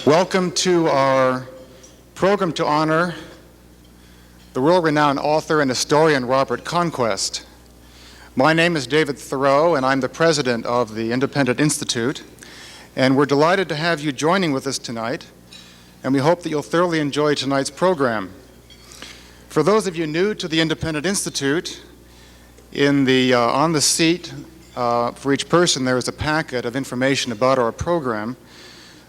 Welcome to our program to honor the world-renowned author and historian Robert Conquest. My name is David Theroux, and I'm the president of the Independent Institute, and we're delighted to have you joining with us tonight, and we hope that you'll thoroughly enjoy tonight's program. For those of you new to the Independent Institute, on the seat for each person there is a packet of information about our program.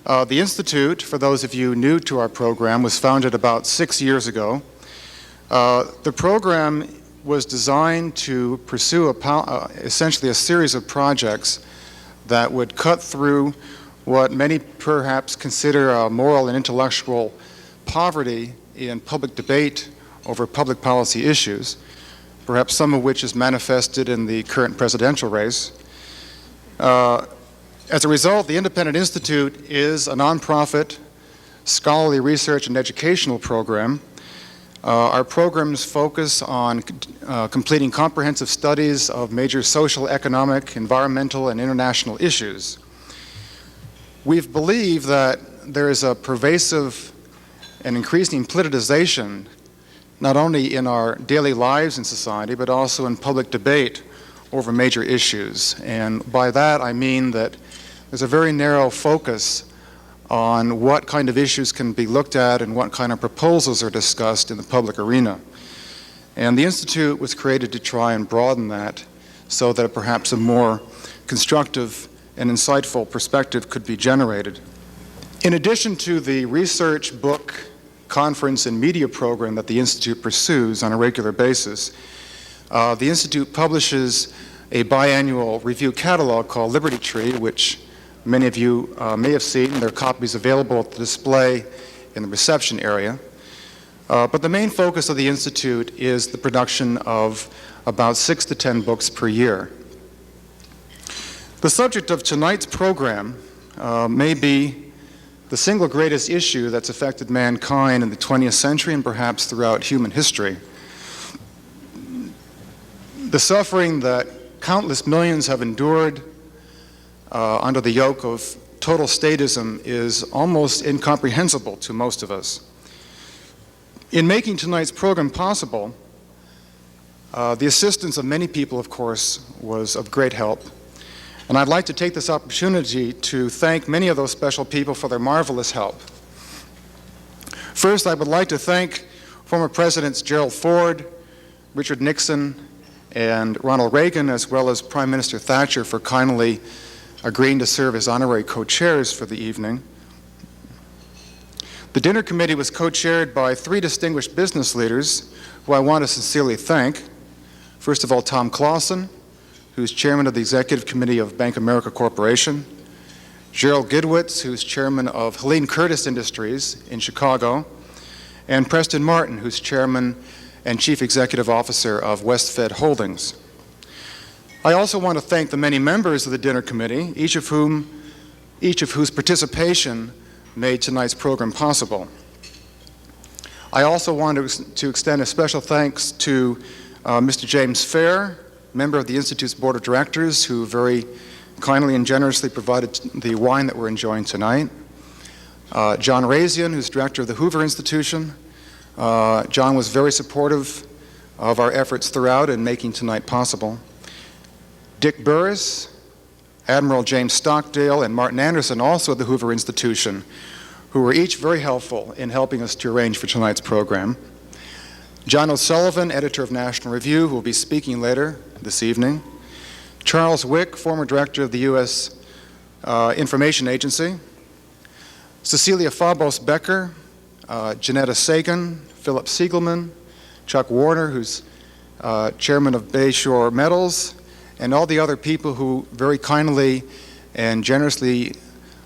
The Institute, for those of you new to our program, was founded about 6 years ago. The program was designed to pursue essentially a series of projects that would cut through what many perhaps consider moral and intellectual poverty in public debate over public policy issues, perhaps some of which is manifested in the current presidential race. As a result, the Independent Institute is a nonprofit scholarly research and educational program. Our programs focus on completing comprehensive studies of major social, economic, environmental, and international issues. We've believed that there is a pervasive and increasing politicization, not only in our daily lives in society, but also in public debate over major issues. And by that, I mean that there's a very narrow focus on what kind of issues can be looked at and what kind of proposals are discussed in the public arena. And the Institute was created to try and broaden that so that perhaps a more constructive and insightful perspective could be generated. In addition to the research, book, conference, and media program that the Institute pursues on a regular basis, the Institute publishes a biannual review catalog called Liberty Tree, which many of you may have seen. There are copies available at the display in the reception area. But the main focus of the Institute is the production of about 6 to 10 books per year. The subject of tonight's program may be the single greatest issue that's affected mankind in the 20th century and perhaps throughout human history. The suffering that countless millions have endured under the yoke of total statism is almost incomprehensible to most of us. In making tonight's program possible, the assistance of many people, of course, was of great help. And I'd like to take this opportunity to thank many of those special people for their marvelous help. First, I would like to thank former Presidents Gerald Ford, Richard Nixon, and Ronald Reagan, as well as Prime Minister Thatcher, for kindly agreeing to serve as honorary co-chairs for the evening. The dinner committee was co-chaired by 3 distinguished business leaders who I want to sincerely thank. First of all, Tom Clausen, who's chairman of the Executive Committee of Bank America Corporation, Gerald Gidwitz, who's chairman of Helene Curtis Industries in Chicago, and Preston Martin, who's chairman and chief executive officer of Westfed Holdings. I also want to thank the many members of the dinner committee, each of whose participation made tonight's program possible. I also want to extend a special thanks to Mr. James Fair, member of the Institute's Board of Directors, who very kindly and generously provided the wine that we're enjoying tonight. John Razian, who's director of the Hoover Institution. John was very supportive of our efforts throughout in making tonight possible. Dick Burris, Admiral James Stockdale, and Martin Anderson, also at the Hoover Institution, who were each very helpful in helping us to arrange for tonight's program. John O'Sullivan, editor of National Review, who will be speaking later this evening. Charles Wick, former director of the U.S. Information Agency. Cecilia Fabos Becker, Janetta Sagan, Philip Siegelman, Chuck Warner, who's chairman of Bayshore Metals, and all the other people who very kindly and generously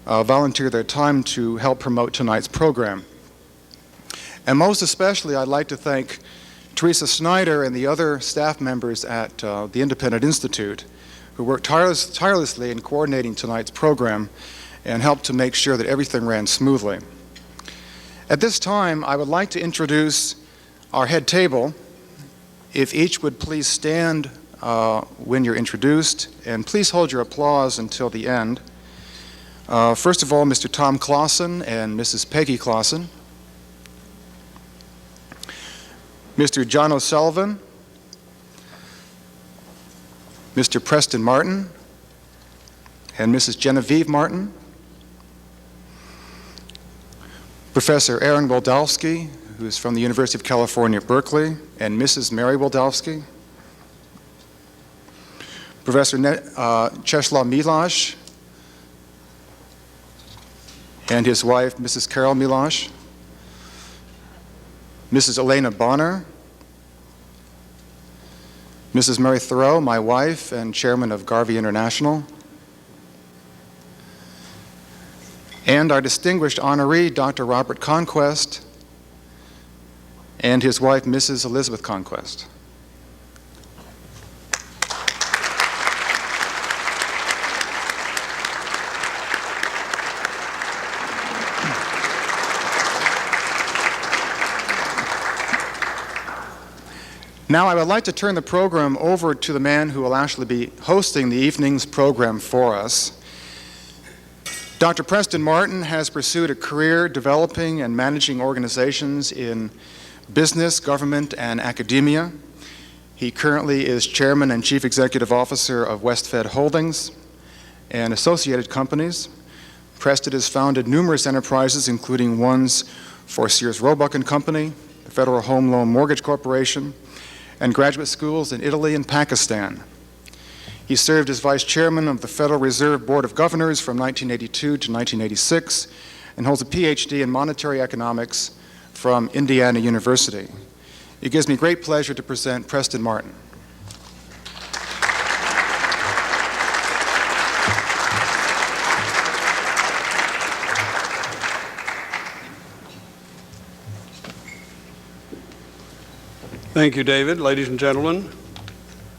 volunteer their time to help promote tonight's program. And most especially, I'd like to thank Teresa Snyder and the other staff members at the Independent Institute who worked tirelessly in coordinating tonight's program and helped to make sure that everything ran smoothly. At this time, I would like to introduce our head table. If each would please stand when you're introduced, and please hold your applause until the end. First of all, Mr. Tom Clausen and Mrs. Peggy Clausen. Mr. John O'Sullivan, Mr. Preston Martin, and Mrs. Genevieve Martin. Professor Aaron Wildowski, who is from the University of California, Berkeley, and Mrs. Mary Wildowski. Professor Czeslaw Milosz and his wife, Mrs. Carol Milosz. Mrs. Elena Bonner. Mrs. Mary Theroux, my wife and chairman of Garvey International. And our distinguished honoree, Dr. Robert Conquest, and his wife, Mrs. Elizabeth Conquest. Now I would like to turn the program over to the man who will actually be hosting the evening's program for us. Dr. Preston Martin has pursued a career developing and managing organizations in business, government, and academia. He currently is chairman and chief executive officer of WestFed Holdings and associated companies. Preston has founded numerous enterprises, including ones for Sears Roebuck and Company, the Federal Home Loan Mortgage Corporation, and graduate schools in Italy and Pakistan. He served as vice chairman of the Federal Reserve Board of Governors from 1982 to 1986 and holds a PhD in monetary economics from Indiana University. It gives me great pleasure to present Preston Martin. Thank you, David. Ladies and gentlemen,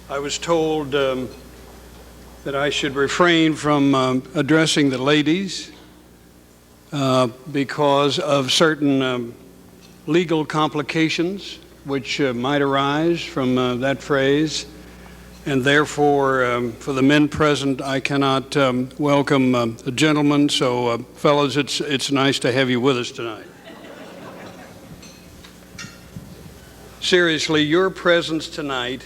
I was told that I should refrain from addressing the ladies because of certain legal complications which might arise from that phrase, and therefore, for the men present, I cannot welcome the gentlemen. So, fellows, it's nice to have you with us tonight. Seriously, your presence tonight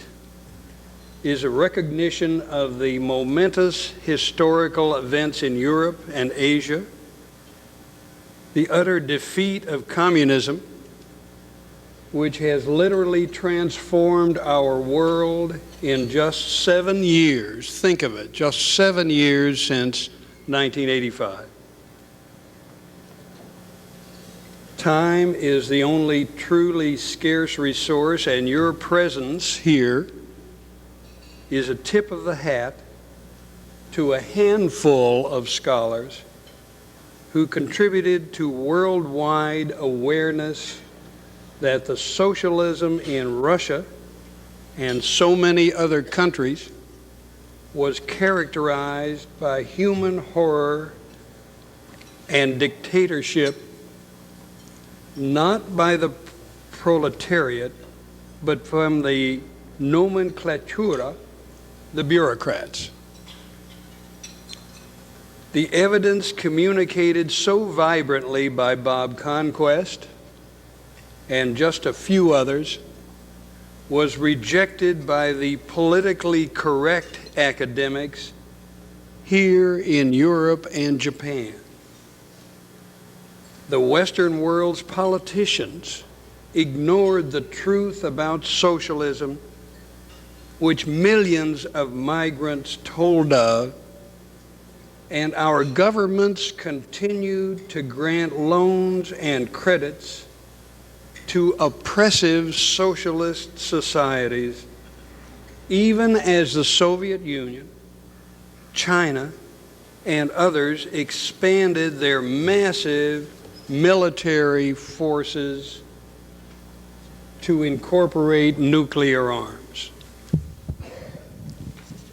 is a recognition of the momentous historical events in Europe and Asia, the utter defeat of communism, which has literally transformed our world in just 7 years. Think of it, just 7 years since 1985. Time is the only truly scarce resource, and your presence here is a tip of the hat to a handful of scholars who contributed to worldwide awareness that the socialism in Russia and so many other countries was characterized by human horror and dictatorship, not by the proletariat, but from the nomenclatura, the bureaucrats. The evidence communicated so vibrantly by Bob Conquest and just a few others was rejected by the politically correct academics here in Europe and Japan. The Western world's politicians ignored the truth about socialism, which millions of migrants told of, and our governments continued to grant loans and credits to oppressive socialist societies, even as the Soviet Union, China, and others expanded their massive military forces to incorporate nuclear arms.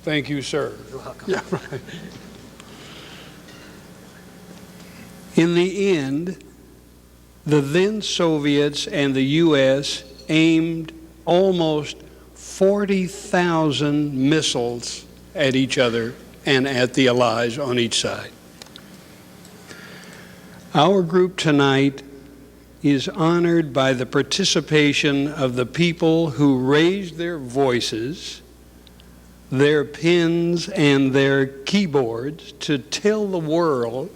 Thank you, sir. You're welcome. Yeah, right. In the end, the then Soviets and the U.S. aimed almost 40,000 missiles at each other and at the Allies on each side. Our group tonight is honored by the participation of the people who raised their voices, their pens, and their keyboards to tell the world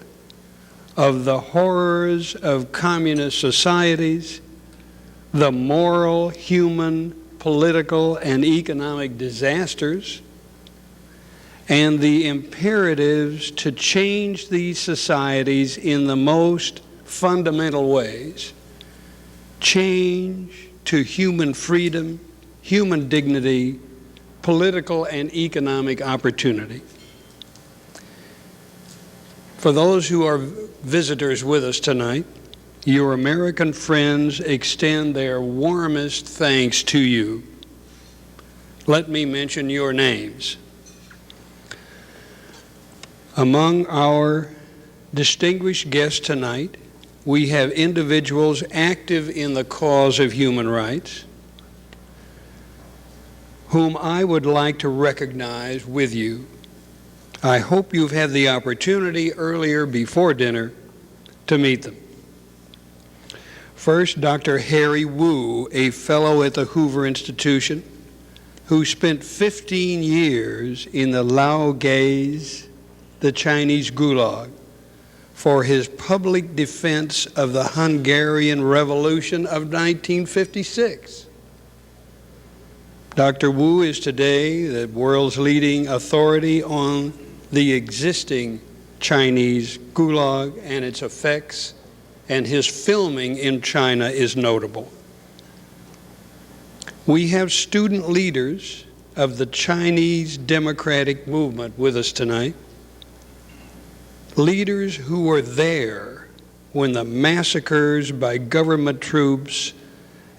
of the horrors of communist societies, the moral, human, political, and economic disasters, and the imperatives to change these societies in the most fundamental ways. Change to human freedom, human dignity, political and economic opportunity. For those who are visitors with us tonight, your American friends extend their warmest thanks to you. Let me mention your names. Among our distinguished guests tonight, we have individuals active in the cause of human rights, whom I would like to recognize with you. I hope you've had the opportunity earlier before dinner to meet them. First, Dr. Harry Wu, a fellow at the Hoover Institution, who spent 15 years in the Laogaise, the Chinese Gulag, for his public defense of the Hungarian Revolution of 1956. Dr. Wu is today the world's leading authority on the existing Chinese Gulag and its effects, and his filming in China is notable. We have student leaders of the Chinese Democratic Movement with us tonight, leaders who were there when the massacres by government troops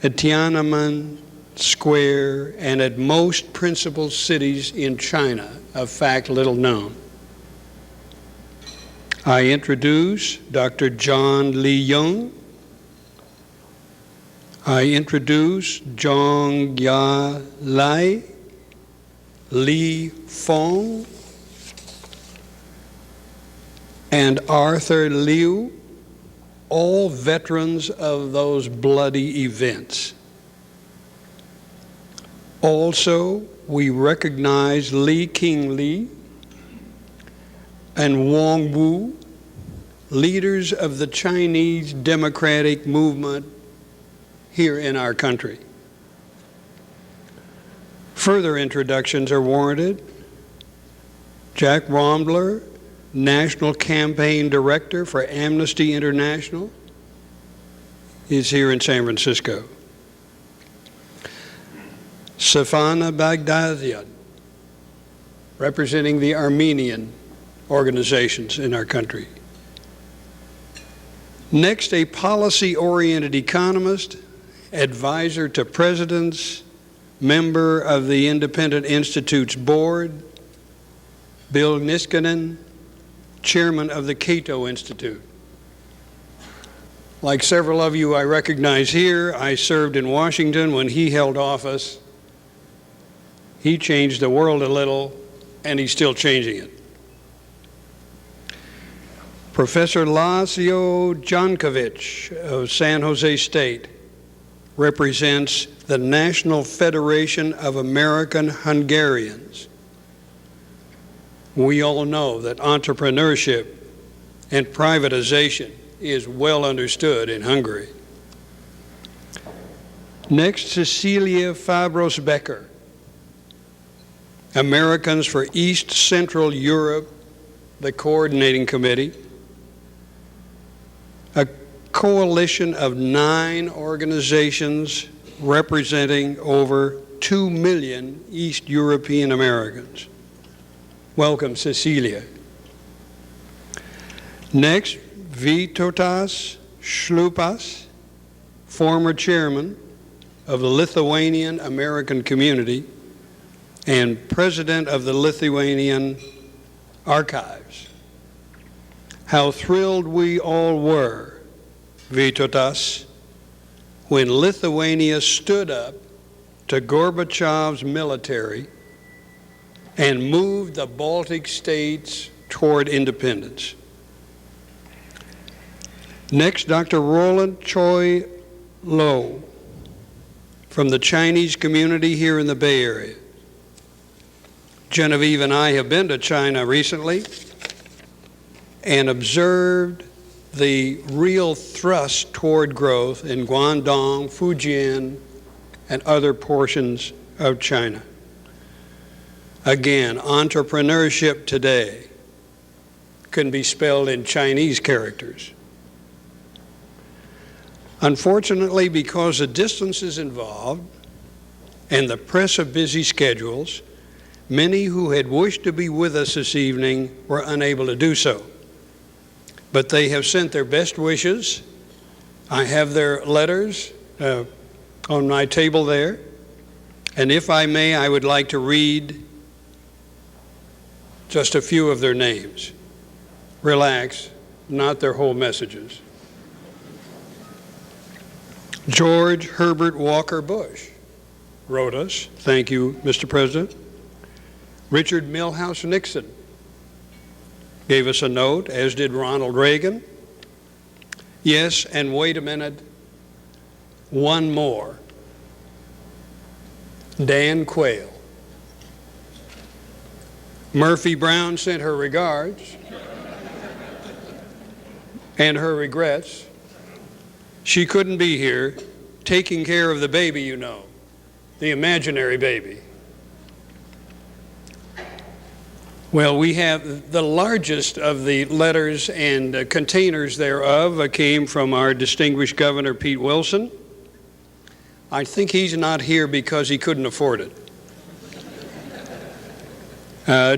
at Tiananmen Square and at most principal cities in China, a fact little known. I introduce Dr. John Lee Young. I introduce Zhong Ya Lai, Li Fong, and Arthur Liu, all veterans of those bloody events. Also, we recognize Li King Li and Wang Wu, leaders of the Chinese Democratic Movement here in our country. Further introductions are warranted. Jack Rombler, National Campaign Director for Amnesty International, is here in San Francisco. Safana Bagdadian, representing the Armenian organizations in our country. Next, a policy-oriented economist, advisor to presidents, member of the Independent Institute's board, Bill Niskanen, chairman of the Cato Institute. Like several of you I recognize here, I served in Washington when he held office. He changed the world a little, and he's still changing it. Professor Laszlo Jankovic of San Jose State represents the National Federation of American Hungarians. We all know that entrepreneurship and privatization is well understood in Hungary. Next, Cecilia Fabros-Becker, Americans for East Central Europe, the Coordinating Committee, a coalition of 9 organizations representing over 2 million East European Americans. Welcome, Cecilia. Next, Vytautas Šliūpas, former chairman of the Lithuanian American Community and president of the Lithuanian Archives. How thrilled we all were, Vytautas, when Lithuania stood up to Gorbachev's military and moved the Baltic states toward independence. Next, Dr. Roland Choi Lo from the Chinese community here in the Bay Area. Genevieve and I have been to China recently and observed the real thrust toward growth in Guangdong, Fujian, and other portions of China. Again, entrepreneurship today can be spelled in Chinese characters. Unfortunately, because the distances involved and the press of busy schedules, many who had wished to be with us this evening were unable to do so. But they have sent their best wishes. I have their letters on my table there. And if I may, I would like to read just a few of their names. Relax, not their whole messages. George Herbert Walker Bush wrote us. Thank you, Mr. President. Richard Milhouse Nixon gave us a note, as did Ronald Reagan. Yes, and wait a minute, one more. Dan Quayle. Murphy Brown sent her regards and her regrets. She couldn't be here, taking care of the baby, you know, the imaginary baby. Well, we have the largest of the letters and containers thereof came from our distinguished Governor Pete Wilson. I think he's not here because he couldn't afford it.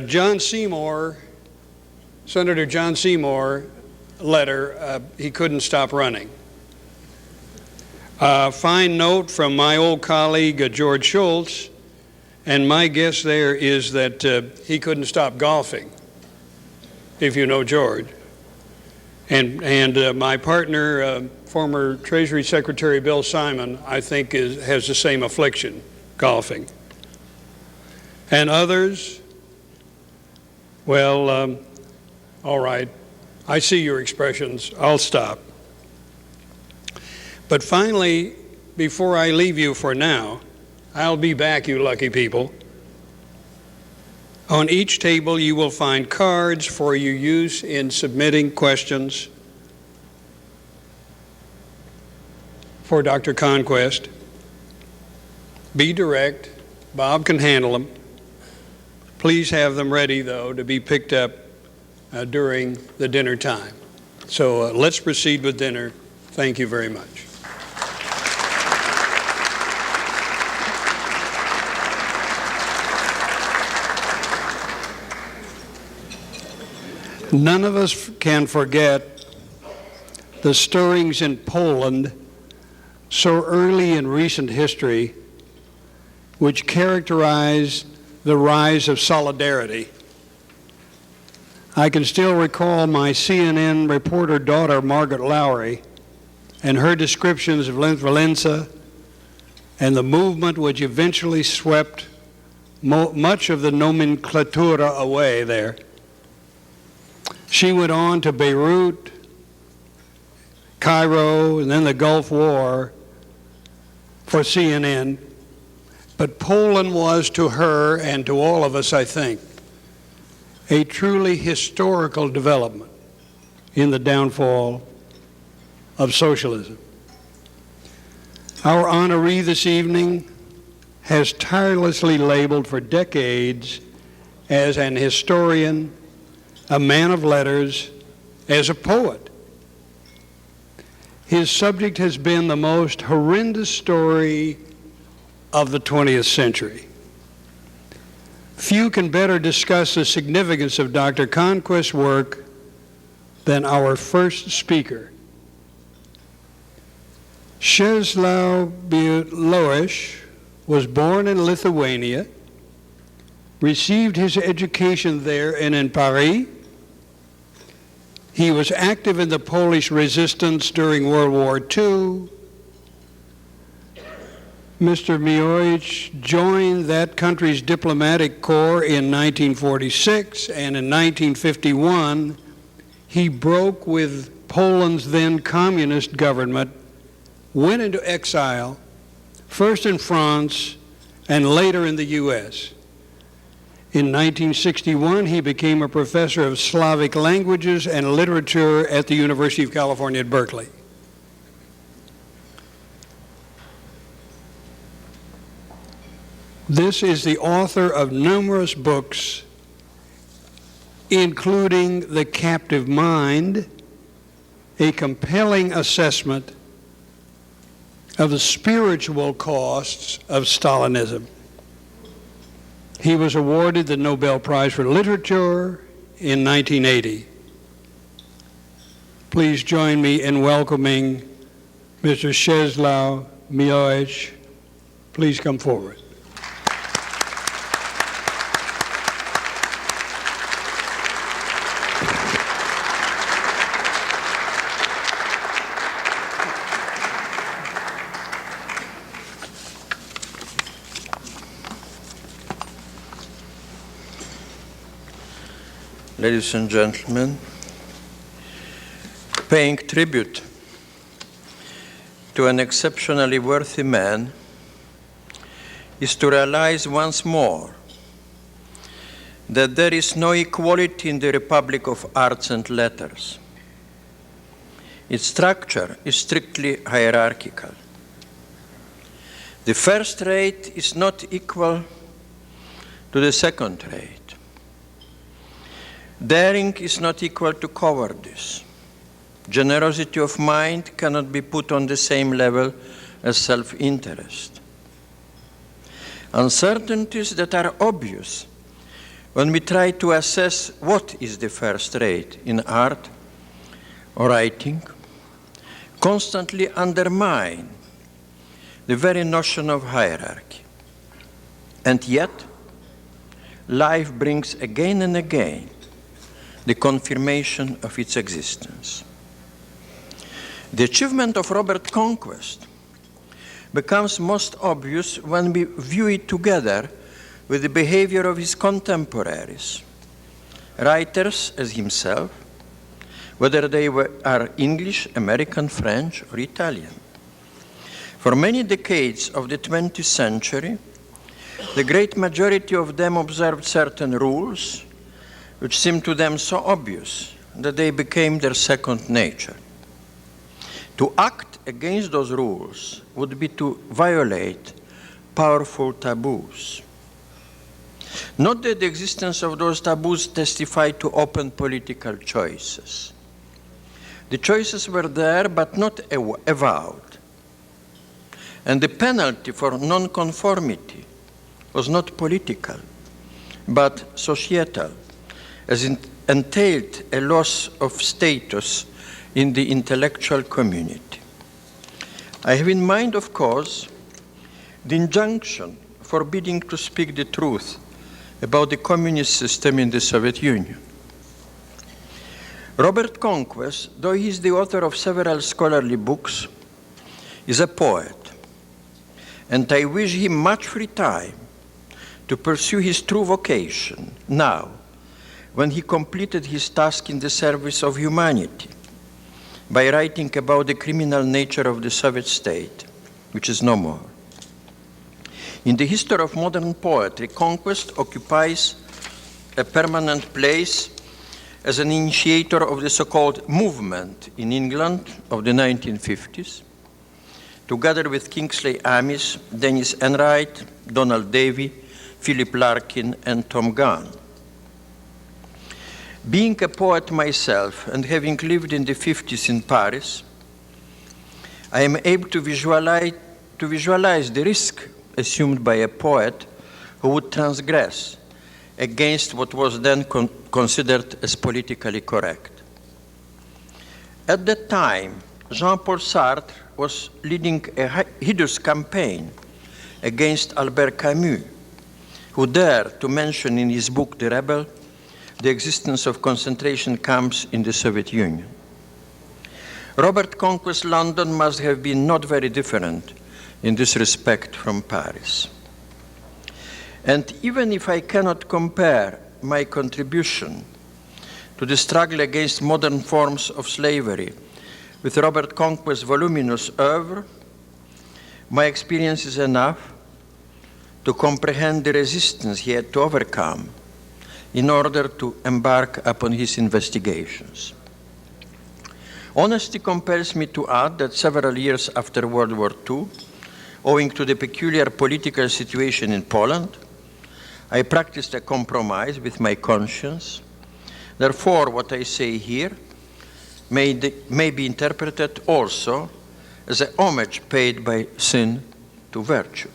John Seymour, Senator John Seymour letter, he couldn't stop running. Fine note from my old colleague George Schultz, and my guess there is that he couldn't stop golfing, if you know George. And my partner, former Treasury Secretary Bill Simon, I think has the same affliction, golfing. And others, well, all right, I see your expressions, I'll stop. But finally, before I leave you for now, I'll be back, you lucky people. On each table you will find cards for your use in submitting questions for Dr. Conquest. Be direct. Bob can handle them. Please have them ready, though, to be picked up during the dinner time. So let's proceed with dinner. Thank you very much. None of us can forget the stirrings in Poland so early in recent history, which characterized the rise of solidarity. I can still recall my CNN reporter daughter, Margaret Lowry, and her descriptions of Valenza and the movement which eventually swept much of the nomenclatura away there. She went on to Beirut, Cairo, and then the Gulf War for CNN. But Poland was to her and to all of us, I think, a truly historical development in the downfall of socialism. Our honoree this evening has tirelessly labeled for decades as an historian, a man of letters, as a poet. His subject has been the most horrendous story of the 20th century. Few can better discuss the significance of Dr. Conquest's work than our first speaker. Czeslaw Milosz was born in Lithuania, received his education there and in Paris. He was active in the Polish resistance during World War II. Mr. Milosz joined that country's diplomatic corps in 1946, and in 1951, he broke with Poland's then communist government, went into exile, first in France and later in the U.S. In 1961, he became a professor of Slavic languages and literature at the University of California at Berkeley. This is the author of numerous books, including The Captive Mind, a compelling assessment of the spiritual costs of Stalinism. He was awarded the Nobel Prize for Literature in 1980. Please join me in welcoming Mr. Czeslaw Milosz. Please come forward. Ladies and gentlemen, paying tribute to an exceptionally worthy man is to realize once more that there is no equality in the Republic of Arts and Letters. Its structure is strictly hierarchical. The first rate is not equal to the second rate. Daring is not equal to cowardice. Generosity of mind cannot be put on the same level as self-interest. Uncertainties that are obvious when we try to assess what is the first rate in art or writing constantly undermine the very notion of hierarchy. And yet, life brings again and again the confirmation of its existence. The achievement of Robert Conquest becomes most obvious when we view it together with the behavior of his contemporaries, writers as himself, whether they are English, American, French, or Italian. For many decades of the 20th century, the great majority of them observed certain rules which seemed to them so obvious that they became their second nature. To act against those rules would be to violate powerful taboos. Not that the existence of those taboos testified to open political choices. The choices were there, but not avowed. And the penalty for nonconformity was not political, but societal, as it entailed a loss of status in the intellectual community. I have in mind, of course, the injunction forbidding to speak the truth about the communist system in the Soviet Union. Robert Conquest, though he is the author of several scholarly books, is a poet, and I wish him much free time to pursue his true vocation now, when he completed his task in the service of humanity by writing about the criminal nature of the Soviet state, which is no more. In the history of modern poetry, Conquest occupies a permanent place as an initiator of the so-called movement in England of the 1950s, together with Kingsley Amis, Dennis Enright, Donald Davy, Philip Larkin, and Tom Gunn. Being a poet myself and having lived in the 50s in Paris, I am able to visualize the risk assumed by a poet who would transgress against what was then considered as politically correct. At that time, Jean-Paul Sartre was leading a hideous campaign against Albert Camus, who dared to mention in his book, The Rebel, the existence of concentration camps in the Soviet Union. Robert Conquest's London must have been not very different in this respect from Paris. And even if I cannot compare my contribution to the struggle against modern forms of slavery with Robert Conquest's voluminous oeuvre, my experience is enough to comprehend the resistance he had to overcome in order to embark upon his investigations. Honesty compels me to add that several years after World War II, owing to the peculiar political situation in Poland, I practiced a compromise with my conscience. Therefore, what I say here may be interpreted also as a homage paid by sin to virtue.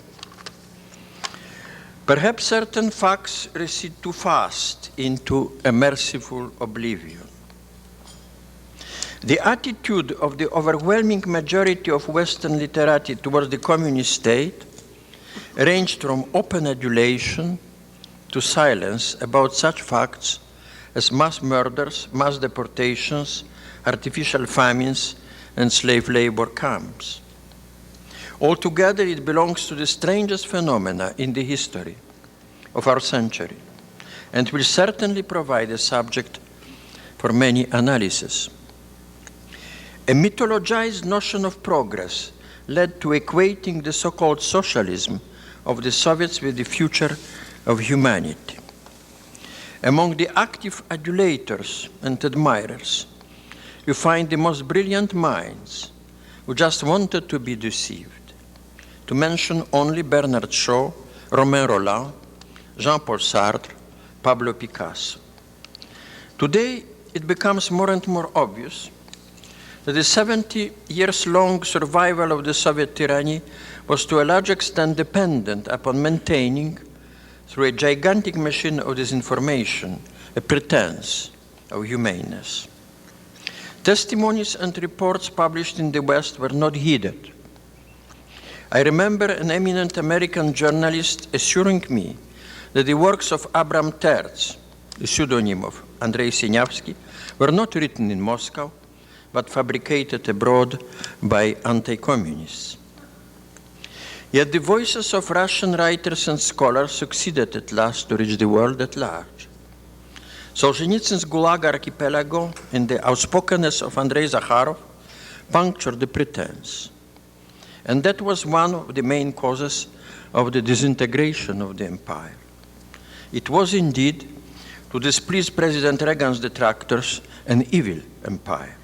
Perhaps certain facts recede too fast into a merciful oblivion. The attitude of the overwhelming majority of Western literati towards the communist state ranged from open adulation to silence about such facts as mass murders, mass deportations, artificial famines, and slave labor camps. Altogether, it belongs to the strangest phenomena in the history of our century, and will certainly provide a subject for many analyses. A mythologized notion of progress led to equating the so-called socialism of the Soviets with the future of humanity. Among the active adulators and admirers, you find the most brilliant minds who just wanted to be deceived. To mention only Bernard Shaw, Romain Rolland, Jean-Paul Sartre, Pablo Picasso. Today, it becomes more and more obvious that the 70 years long survival of the Soviet tyranny was to a large extent dependent upon maintaining, through a gigantic machine of disinformation, a pretense of humaneness. Testimonies and reports published in the West were not heeded. I remember an eminent American journalist assuring me that the works of Abram Terz, the pseudonym of Andrei Sinyavsky, were not written in Moscow, but fabricated abroad by anti-communists. Yet the voices of Russian writers and scholars succeeded at last to reach the world at large. Solzhenitsyn's Gulag Archipelago and the outspokenness of Andrei Zakharov punctured the pretense. And that was one of the main causes of the disintegration of the empire. It was indeed, to displease President Reagan's detractors, an evil empire.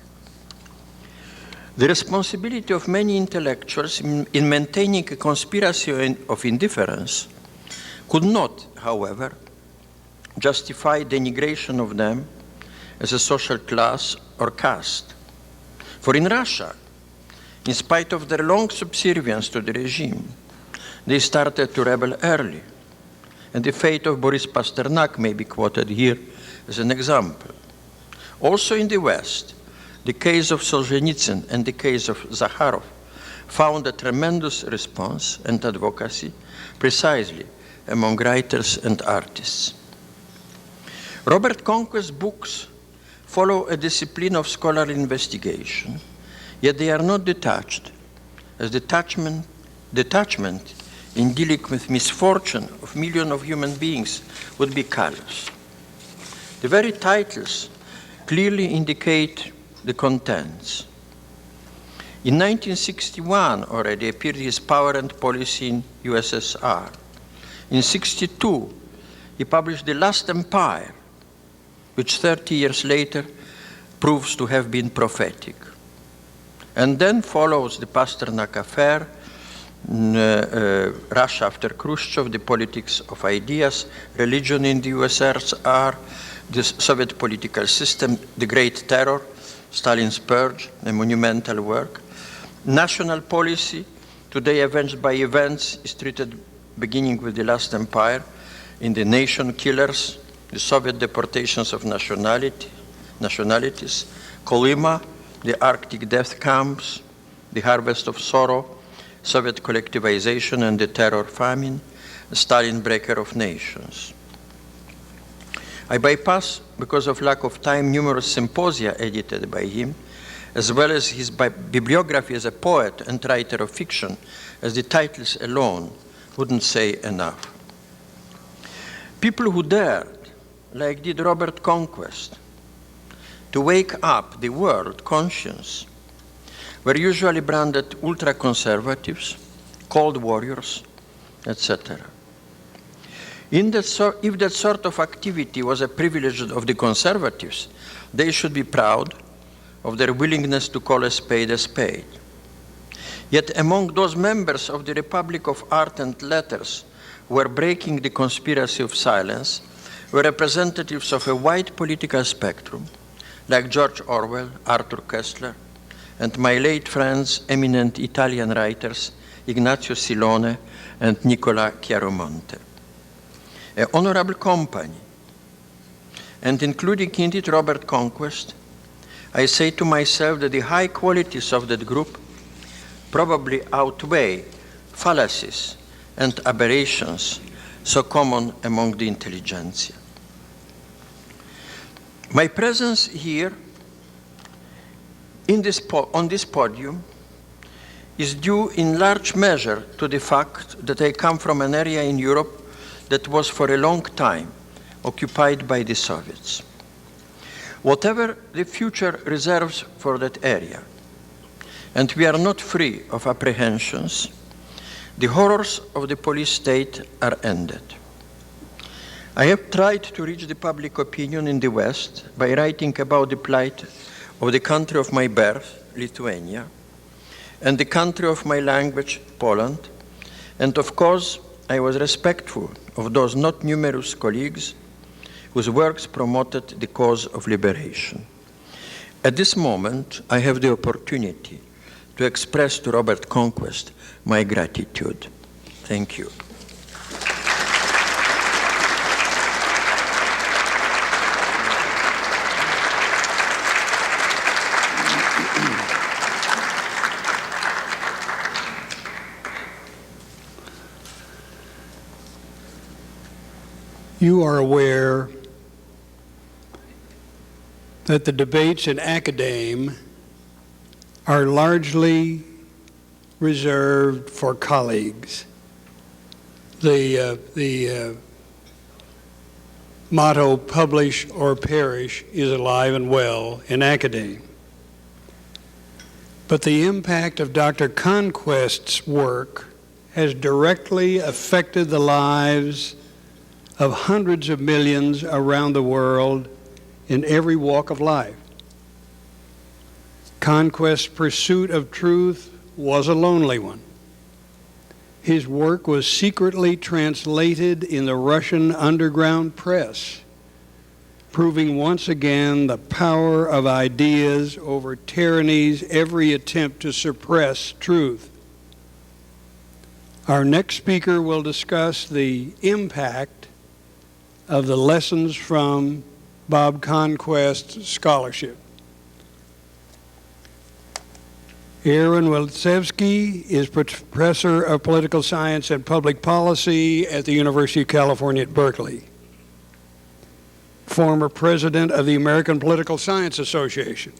The responsibility of many intellectuals in maintaining a conspiracy of indifference could not, however, justify denigration of them as a social class or caste. For in Russia, in spite of their long subservience to the regime, they started to rebel early. And the fate of Boris Pasternak may be quoted here as an example. Also in the West, the case of Solzhenitsyn and the case of Zakharov found a tremendous response and advocacy precisely among writers and artists. Robert Conquest's books follow a discipline of scholarly investigation, yet they are not detached, as detachment in dealing with misfortune of millions of human beings would be callous. The very titles clearly indicate the contents. In 1961 already appeared his Power and Policy in USSR. In 1962, he published The Last Empire, which 30 years later proves to have been prophetic. And then follows the Pasternak affair, Russia after Khrushchev, the politics of ideas, religion in the USSR, the Soviet political system, the Great Terror, Stalin's Purge, a monumental work. National policy, today avenged by events, is treated beginning with The Last Empire in The Nation Killers, the Soviet deportations of nationalities, Kolyma, the Arctic death camps, The Harvest of Sorrow, Soviet collectivization and the terror famine, Stalin Breaker of Nations. I bypass, because of lack of time, numerous symposia edited by him, as well as his bibliography as a poet and writer of fiction, as the titles alone wouldn't say enough. People who dared, like did Robert Conquest, to wake up the world conscience were usually branded ultra-conservatives, cold warriors, etc. If that sort of activity was a privilege of the conservatives, they should be proud of their willingness to call a spade a spade. Yet among those members of the Republic of Art and Letters who were breaking the conspiracy of silence were representatives of a wide political spectrum, like George Orwell, Arthur Koestler, and my late friends, eminent Italian writers, Ignazio Silone and Nicola Chiaromonte. An honorable company, and including in it Robert Conquest, I say to myself that the high qualities of that group probably outweigh fallacies and aberrations so common among the intelligentsia. My presence here on this podium is due in large measure to the fact that I come from an area in Europe that was for a long time occupied by the Soviets. Whatever the future reserves for that area, and we are not free of apprehensions, the horrors of the police state are ended. I have tried to reach the public opinion in the West by writing about the plight of the country of my birth, Lithuania, and the country of my language, Poland, and of course, I was respectful of those not numerous colleagues whose works promoted the cause of liberation. At this moment, I have the opportunity to express to Robert Conquest my gratitude. Thank you. You are aware that the debates in academe are largely reserved for colleagues. The motto, publish or perish, is alive and well in academe. But the impact of Dr. Conquest's work has directly affected the lives of hundreds of millions around the world in every walk of life. Conquest's pursuit of truth was a lonely one. His work was secretly translated in the Russian underground press, proving once again the power of ideas over tyranny's every attempt to suppress truth. Our next speaker will discuss the impact of the lessons from Bob Conquest's scholarship. Aaron Wilczewski is professor of political science and public policy at the University of California at Berkeley. Former president of the American Political Science Association.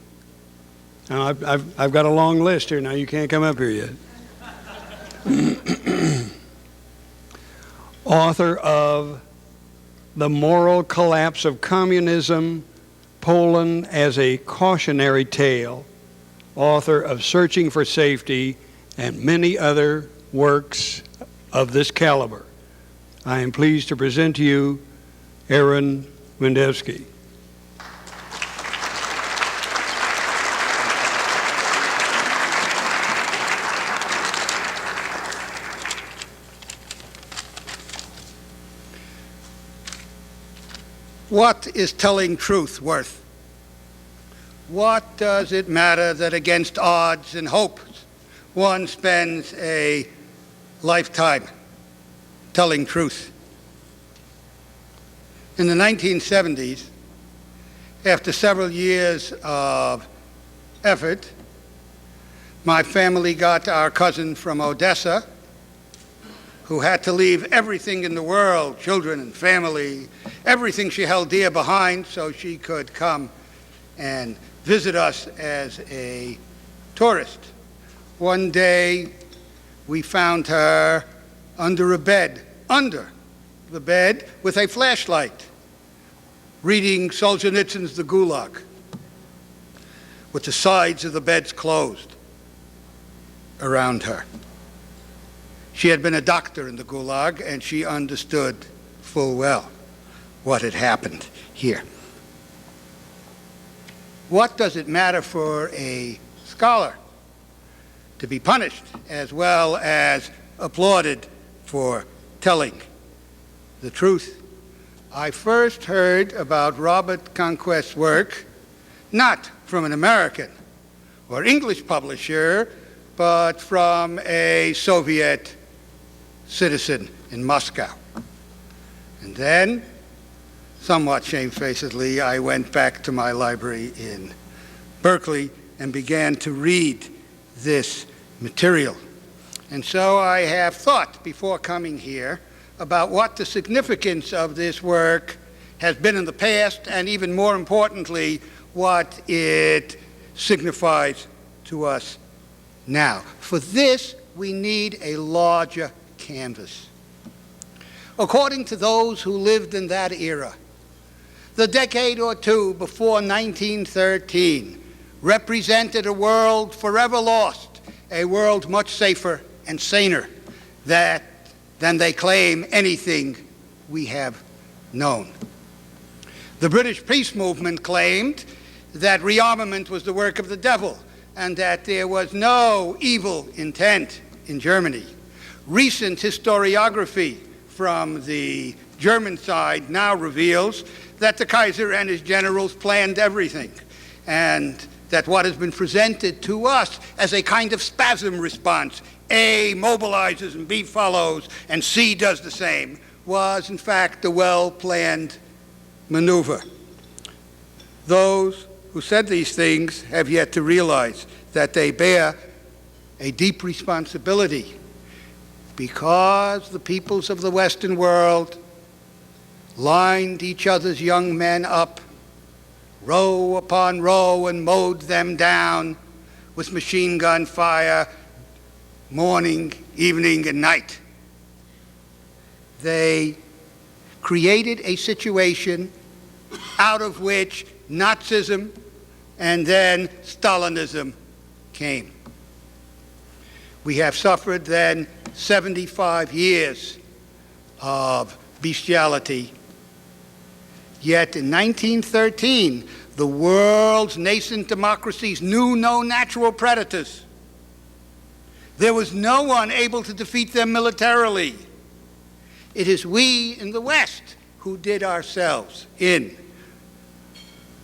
Now, I've got a long list here. Now, you can't come up here yet. Author of The Moral Collapse of Communism, Poland as a Cautionary Tale, author of Searching for Safety, and many other works of this caliber. I am pleased to present to you Aaron Windewski. What is telling truth worth? What does it matter that against odds and hopes one spends a lifetime telling truth? In the 1970s, after several years of effort, my family got our cousin from Odessa, who had to leave everything in the world, children and family, everything she held dear behind, so she could come and visit us as a tourist. One day, we found her under the bed with a flashlight, reading Solzhenitsyn's The Gulag. with the sides of the beds closed around her. She had been a doctor in the Gulag, and she understood full well what had happened here. What does it matter for a scholar to be punished as well as applauded for telling the truth? I first heard about Robert Conquest's work not from an American or English publisher, but from a Soviet citizen in Moscow. And then, somewhat shamefacedly, I went back to my library in Berkeley and began to read this material. And so I have thought before coming here about what the significance of this work has been in the past, and even more importantly, what it signifies to us now. For this, we need a larger canvas. According to those who lived in that era, the decade or two before 1913 represented a world forever lost, a world much safer and saner than they claim anything we have known. The British peace movement claimed that rearmament was the work of the devil and that there was no evil intent in Germany. Recent historiography from the German side now reveals that the Kaiser and his generals planned everything, and that what has been presented to us as a kind of spasm response, A mobilizes and B follows and C does the same, was in fact a well-planned maneuver. Those who said these things have yet to realize that they bear a deep responsibility, because the peoples of the Western world lined each other's young men up, row upon row, and mowed them down with machine gun fire, morning, evening, and night. They created a situation out of which Nazism and then Stalinism came. We have suffered then 75 years of bestiality. Yet in 1913, the world's nascent democracies knew no natural predators. There was no one able to defeat them militarily. It is we in the West who did ourselves in,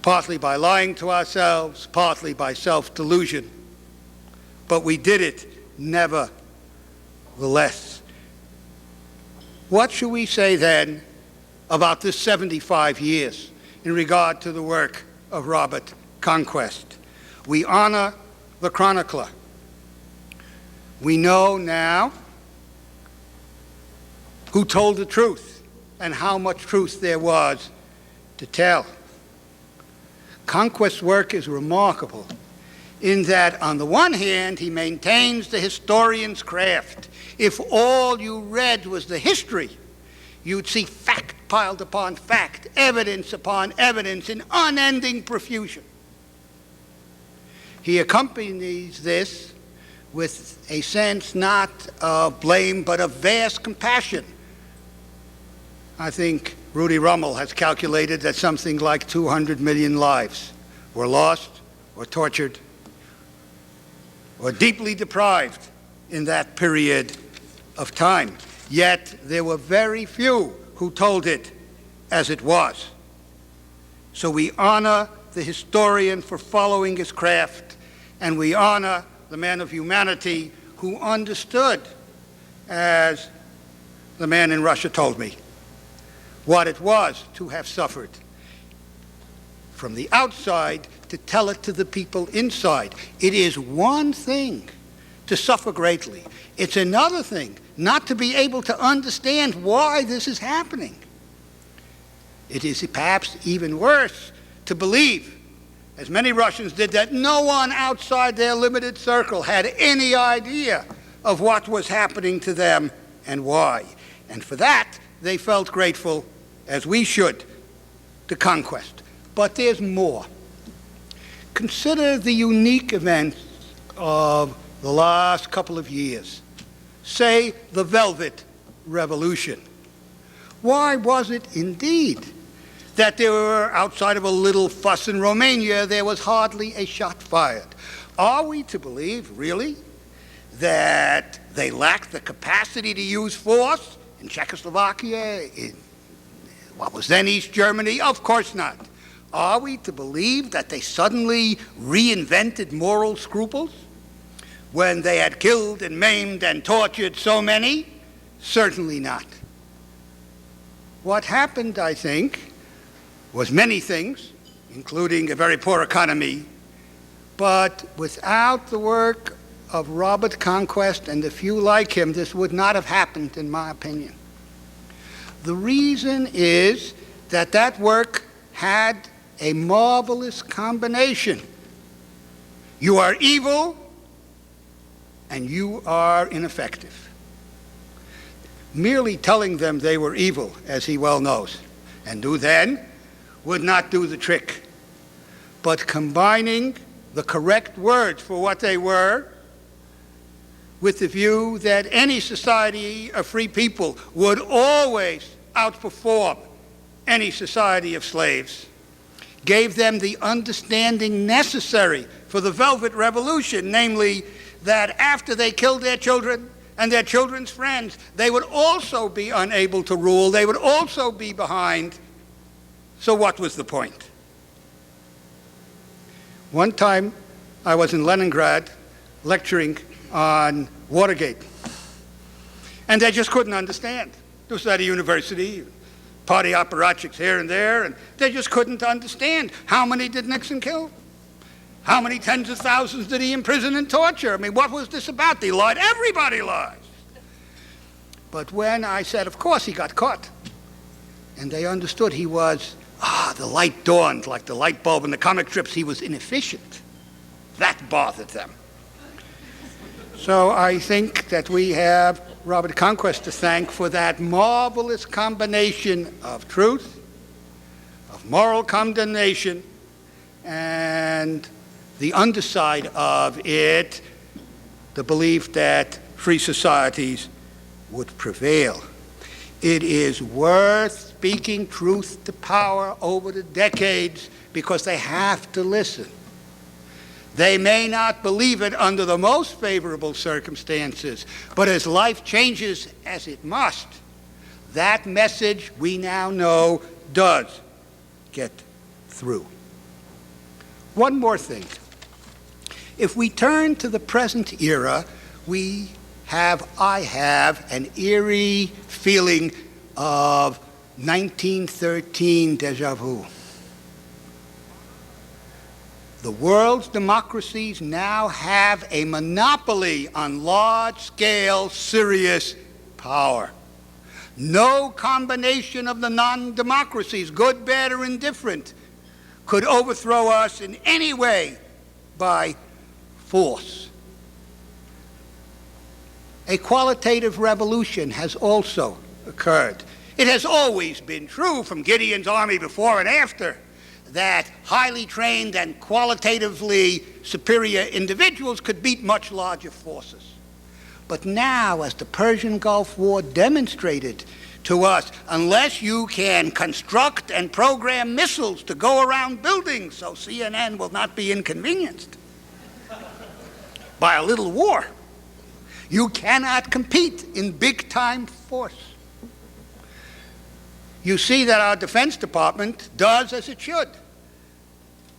partly by lying to ourselves, partly by self-delusion. But we did it nevertheless. What should we say then about this 75 years in regard to the work of Robert Conquest? We honor the chronicler. We know now who told the truth and how much truth there was to tell. Conquest's work is remarkable in that, on the one hand, he maintains the historian's craft. If all you read was the history, you'd see fact piled upon fact, evidence upon evidence in unending profusion. He accompanies this with a sense not of blame, but of vast compassion. I think Rudy Rummel has calculated that something like 200 million lives were lost or tortured or deeply deprived in that period of time. Yet there were very few who told it as it was. So we honor the historian for following his craft, and we honor the man of humanity who understood, as the man in Russia told me, what it was to have suffered from the outside to tell it to the people inside. It is one thing to suffer greatly. It's another thing not to be able to understand why this is happening. It is perhaps even worse to believe, as many Russians did, that no one outside their limited circle had any idea of what was happening to them and why. And for that, they felt grateful, as we should, to Conquest. But there's more. Consider the unique events of the last couple of years. Say, the Velvet Revolution. Why was it indeed that there were, outside of a little fuss in Romania, there was hardly a shot fired? Are we to believe, really, that they lacked the capacity to use force in Czechoslovakia, in what was then East Germany? Of course not. Are we to believe that they suddenly reinvented moral scruples when they had killed and maimed and tortured so many? Certainly not. What happened, I think, was many things, including a very poor economy, but without the work of Robert Conquest and the few like him, this would not have happened, in my opinion. The reason is that that work had a marvelous combination. You are evil, and you are ineffective. Merely telling them they were evil, as he well knows, and knew then, would not do the trick. But combining the correct words for what they were with the view that any society of free people would always outperform any society of slaves, gave them the understanding necessary for the Velvet Revolution, namely that after they killed their children and their children's friends, they would also be unable to rule, they would also be behind. So what was the point? One time I was in Leningrad lecturing on Watergate, and they just couldn't understand. This was at a university, party apparatchiks here and there, and they just couldn't understand. How many did Nixon kill? How many tens of thousands did he imprison and torture? I mean, what was this about? They lied. Everybody lies. But when I said, of course, he got caught, and they understood he was, the light dawned like the light bulb in the comic strips. He was inefficient. That bothered them. So I think that we have Robert Conquest to thank for that marvelous combination of truth, of moral condemnation, and the underside of it, the belief that free societies would prevail. It is worth speaking truth to power over the decades because they have to listen. They may not believe it under the most favorable circumstances, but as life changes, as it must, that message, we now know, does get through. One more thing. If we turn to the present era, I have an eerie feeling of 1913 deja vu. The world's democracies now have a monopoly on large-scale, serious power. No combination of the non-democracies, good, bad, or indifferent, could overthrow us in any way by force. A qualitative revolution has also occurred. It has always been true from Gideon's army before and after that highly trained and qualitatively superior individuals could beat much larger forces. But now, as the Persian Gulf War demonstrated to us, unless you can construct and program missiles to go around buildings so CNN will not be inconvenienced by a little war, you cannot compete in big-time force. You see that our Defense Department does as it should.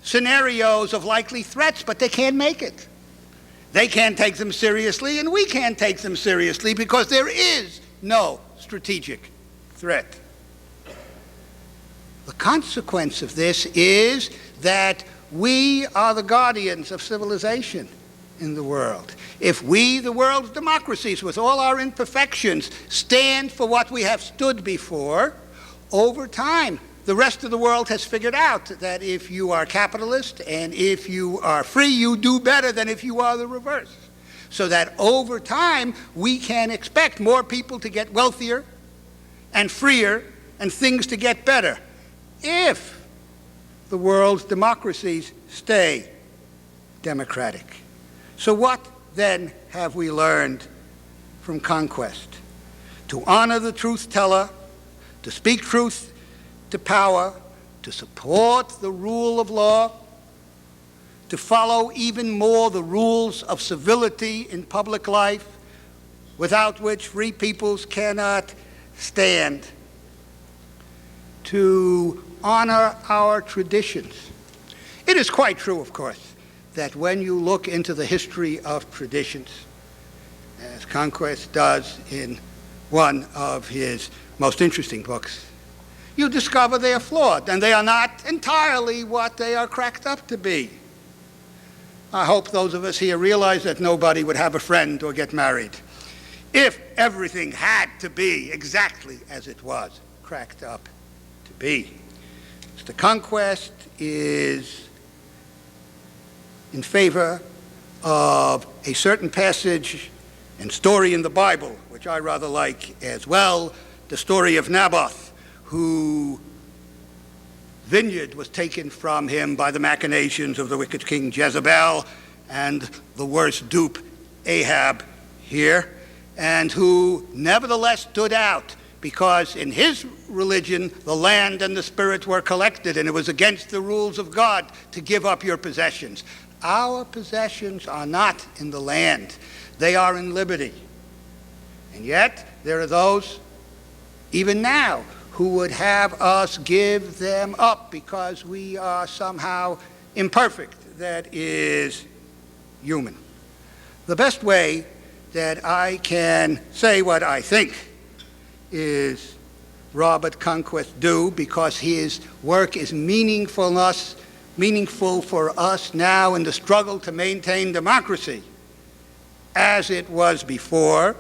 Scenarios of likely threats, but they can't make it. They can't take them seriously, and we can't take them seriously because there is no strategic threat. The consequence of this is that we are the guardians of civilization in the world. If we, the world's democracies, with all our imperfections, stand for what we have stood before, over time, the rest of the world has figured out that if you are capitalist and if you are free, you do better than if you are the reverse. So that over time, we can expect more people to get wealthier and freer and things to get better if the world's democracies stay democratic. So what then have we learned from Conquest? To honor the truth teller, to speak truth to power, to support the rule of law, to follow even more the rules of civility in public life, without which free peoples cannot stand, to honor our traditions. It is quite true, of course, that when you look into the history of traditions, as Conquest does in one of his most interesting books, you discover they are flawed, and they are not entirely what they are cracked up to be. I hope those of us here realize that nobody would have a friend or get married if everything had to be exactly as it was cracked up to be. The Conquest is in favor of a certain passage and story in the Bible, which I rather like as well, the story of Naboth, whose vineyard was taken from him by the machinations of the wicked king Jezebel and the worst dupe Ahab here, and who nevertheless stood out because in his religion the land and the spirit were collected, and it was against the rules of God to give up your possessions. Our possessions are not in the land, they are in liberty. And yet there are those, even now, who would have us give them up because we are somehow imperfect. That is human. The best way that I can say what I think is Robert Conquest do, because his work is meaningful for us now in the struggle to maintain democracy as it was before,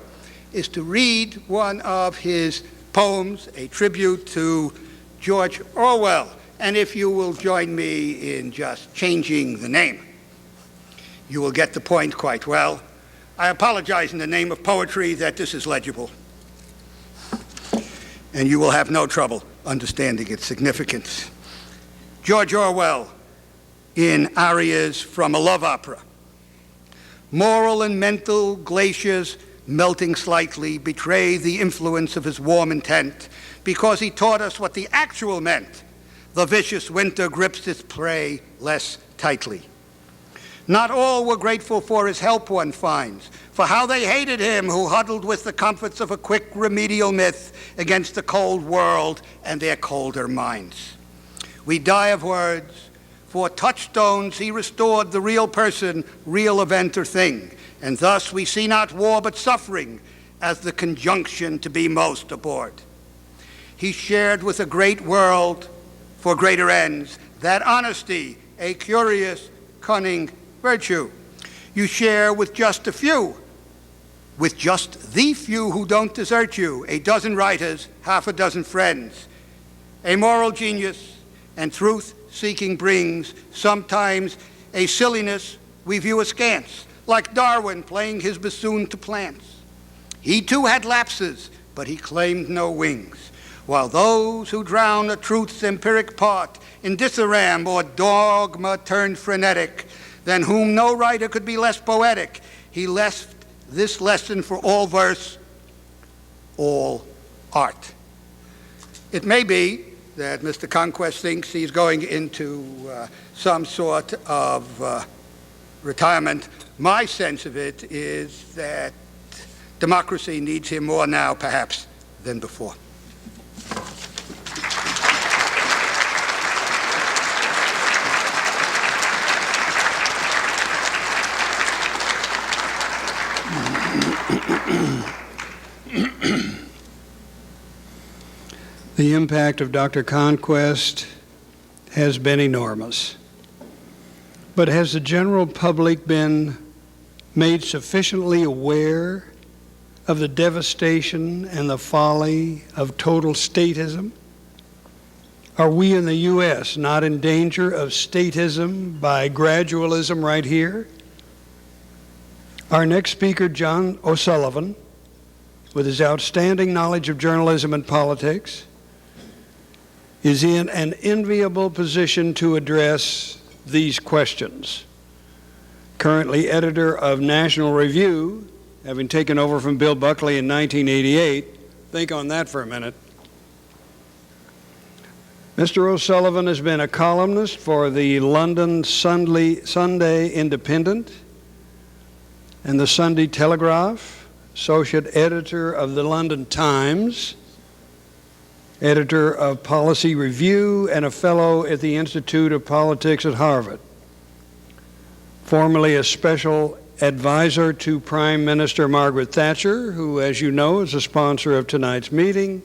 is to read one of his poems, a tribute to George Orwell. And if you will join me in just changing the name, you will get the point quite well. I apologize in the name of poetry that this is legible, and you will have no trouble understanding its significance. George Orwell in arias from a love opera. Moral and mental glaciers melting slightly betray the influence of his warm intent, because he taught us what the actual meant. The vicious winter grips its prey less tightly. Not all were grateful for his help, one finds, for how they hated him who huddled with the comforts of a quick remedial myth against the cold world and their colder minds. We die of words. For touchstones he restored the real person, real event or thing, and thus we see not war but suffering as the conjunction to be most abhorred. He shared with a great world for greater ends that honesty, a curious, cunning virtue. You share with just a few, with just the few who don't desert you, a dozen writers, half a dozen friends. A moral genius and truth-seeking brings sometimes a silliness we view askance, like Darwin playing his bassoon to plants. He too had lapses, but he claimed no wings, while those who drown a truth's empiric part in dithyramb or dogma turned frenetic, than whom no writer could be less poetic, he left this lesson for all verse, all art. It may be that Mr. Conquest thinks he's going into some sort of retirement. My sense of it is that democracy needs him more now, perhaps, than before. The impact of Dr. Conquest has been enormous. But has the general public been made sufficiently aware of the devastation and the folly of total statism? Are we in the U.S. not in danger of statism by gradualism right here? Our next speaker, John O'Sullivan, with his outstanding knowledge of journalism and politics, is in an enviable position to address these questions. currently editor of National Review, having taken over from Bill Buckley in 1988. Think on that for a minute. Mr. O'Sullivan has been a columnist for the London Sunday Independent and the Sunday Telegraph, associate editor of the London Times, editor of Policy Review, and a fellow at the Institute of Politics at Harvard. Formerly a special advisor to Prime Minister Margaret Thatcher, who, as you know, is a sponsor of tonight's meeting.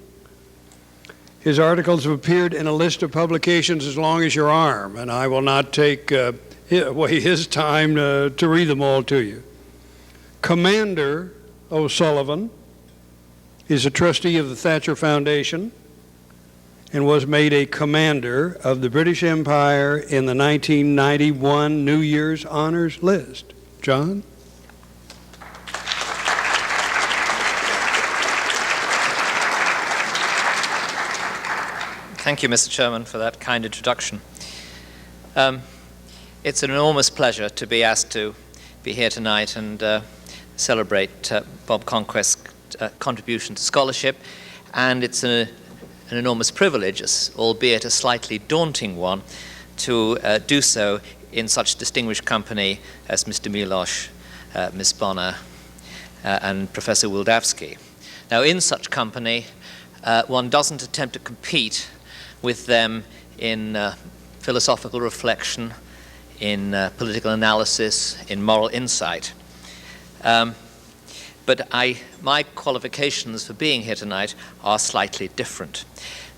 His articles have appeared in a list of publications as long as your arm, and I will not take away his time to read them all to you. Commander O'Sullivan is a trustee of the Thatcher Foundation and was made a commander of the British Empire in the 1991 New Year's Honors List. John? Thank you, Mr. Chairman, for that kind introduction. It's an enormous pleasure to be asked to be here tonight and celebrate Bob Conquest's contribution to scholarship, and it's an enormous privilege, albeit a slightly daunting one, to do so in such distinguished company as Mr. Milosz, Ms. Bonner, and Professor Wildavsky. Now, in such company, one doesn't attempt to compete with them in philosophical reflection, in political analysis, in moral insight. But my qualifications for being here tonight are slightly different.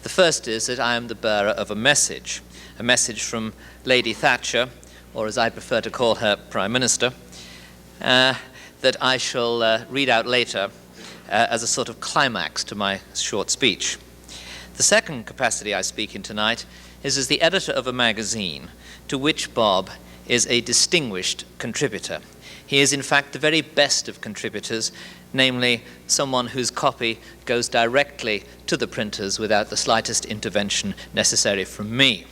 The first is that I am the bearer of a message from Lady Thatcher, or as I prefer to call her, Prime Minister, that I shall read out later as a sort of climax to my short speech. The second capacity I speak in tonight is as the editor of a magazine to which Bob is a distinguished contributor. He is in fact the very best of contributors, namely someone whose copy goes directly to the printers without the slightest intervention necessary from me.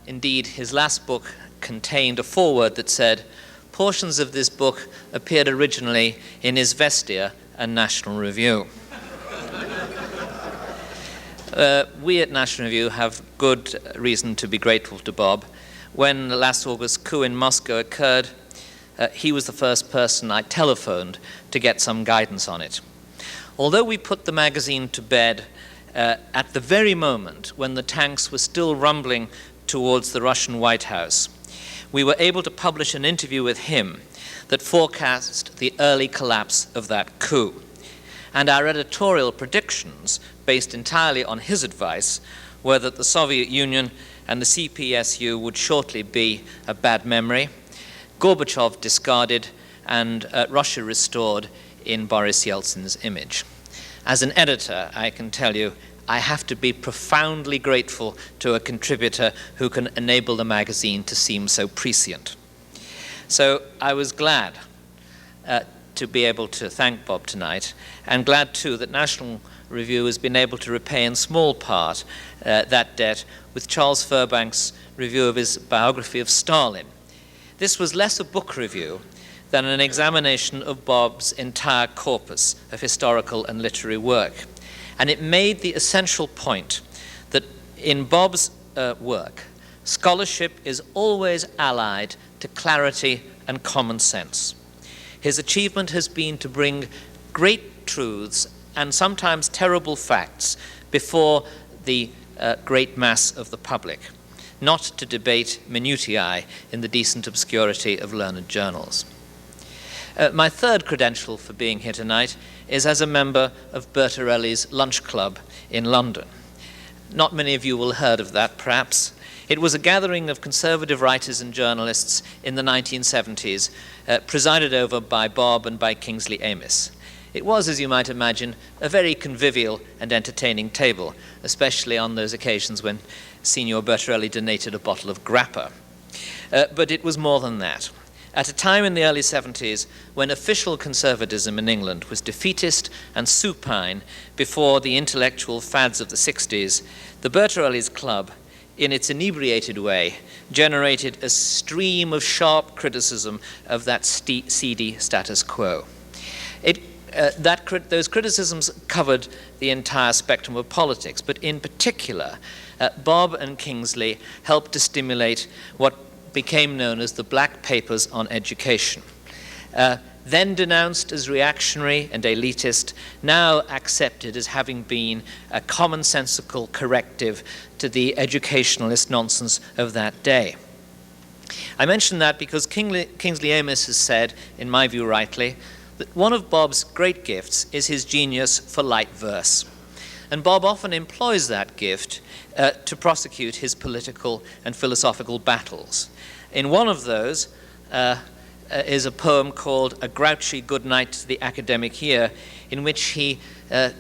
Indeed, his last book contained a foreword that said, "Portions of this book appeared originally in Izvestia and National Review." We at National Review have good reason to be grateful to Bob. When the last August coup in Moscow occurred, he was the first person I telephoned to get some guidance on it. Although we put the magazine to bed at the very moment when the tanks were still rumbling towards the Russian White House, we were able to publish an interview with him that forecast the early collapse of that coup. And our editorial predictions, based entirely on his advice, were that the Soviet Union and the CPSU would shortly be a bad memory, Gorbachev discarded, and Russia restored in Boris Yeltsin's image. As an editor, I can tell you, I have to be profoundly grateful to a contributor who can enable the magazine to seem so prescient. So I was glad to be able to thank Bob tonight, and glad too that National Review has been able to repay in small part that debt with Charles Fairbank's review of his biography of Stalin. This was less a book review than an examination of Bob's entire corpus of historical and literary work. And it made the essential point that in Bob's work, scholarship is always allied to clarity and common sense. His achievement has been to bring great truths and sometimes terrible facts before the great mass of the public, not to debate minutiae in the decent obscurity of learned journals. My third credential for being here tonight is as a member of Bertarelli's Lunch Club in London. Not many of you will have heard of that, perhaps. It was a gathering of conservative writers and journalists in the 1970s, presided over by Bob and by Kingsley Amis. It was, as you might imagine, a very convivial and entertaining table, especially on those occasions when Signor Bertarelli donated a bottle of grappa. But it was more than that. At a time in the early 70s when official conservatism in England was defeatist and supine before the intellectual fads of the 60s, the Bertarelli's Club in its inebriated way, generated a stream of sharp criticism of that seedy status quo. Those criticisms covered the entire spectrum of politics, but in particular, Bob and Kingsley helped to stimulate what became known as the Black Papers on Education. Then denounced as reactionary and elitist, now accepted as having been a commonsensical corrective to the educationalist nonsense of that day. I mention that because Kingsley Amis has said, in my view rightly, that one of Bob's great gifts is his genius for light verse. And Bob often employs that gift to prosecute his political and philosophical battles. In one of those is a poem called A Grouchy Goodnight to the Academic Year, in which he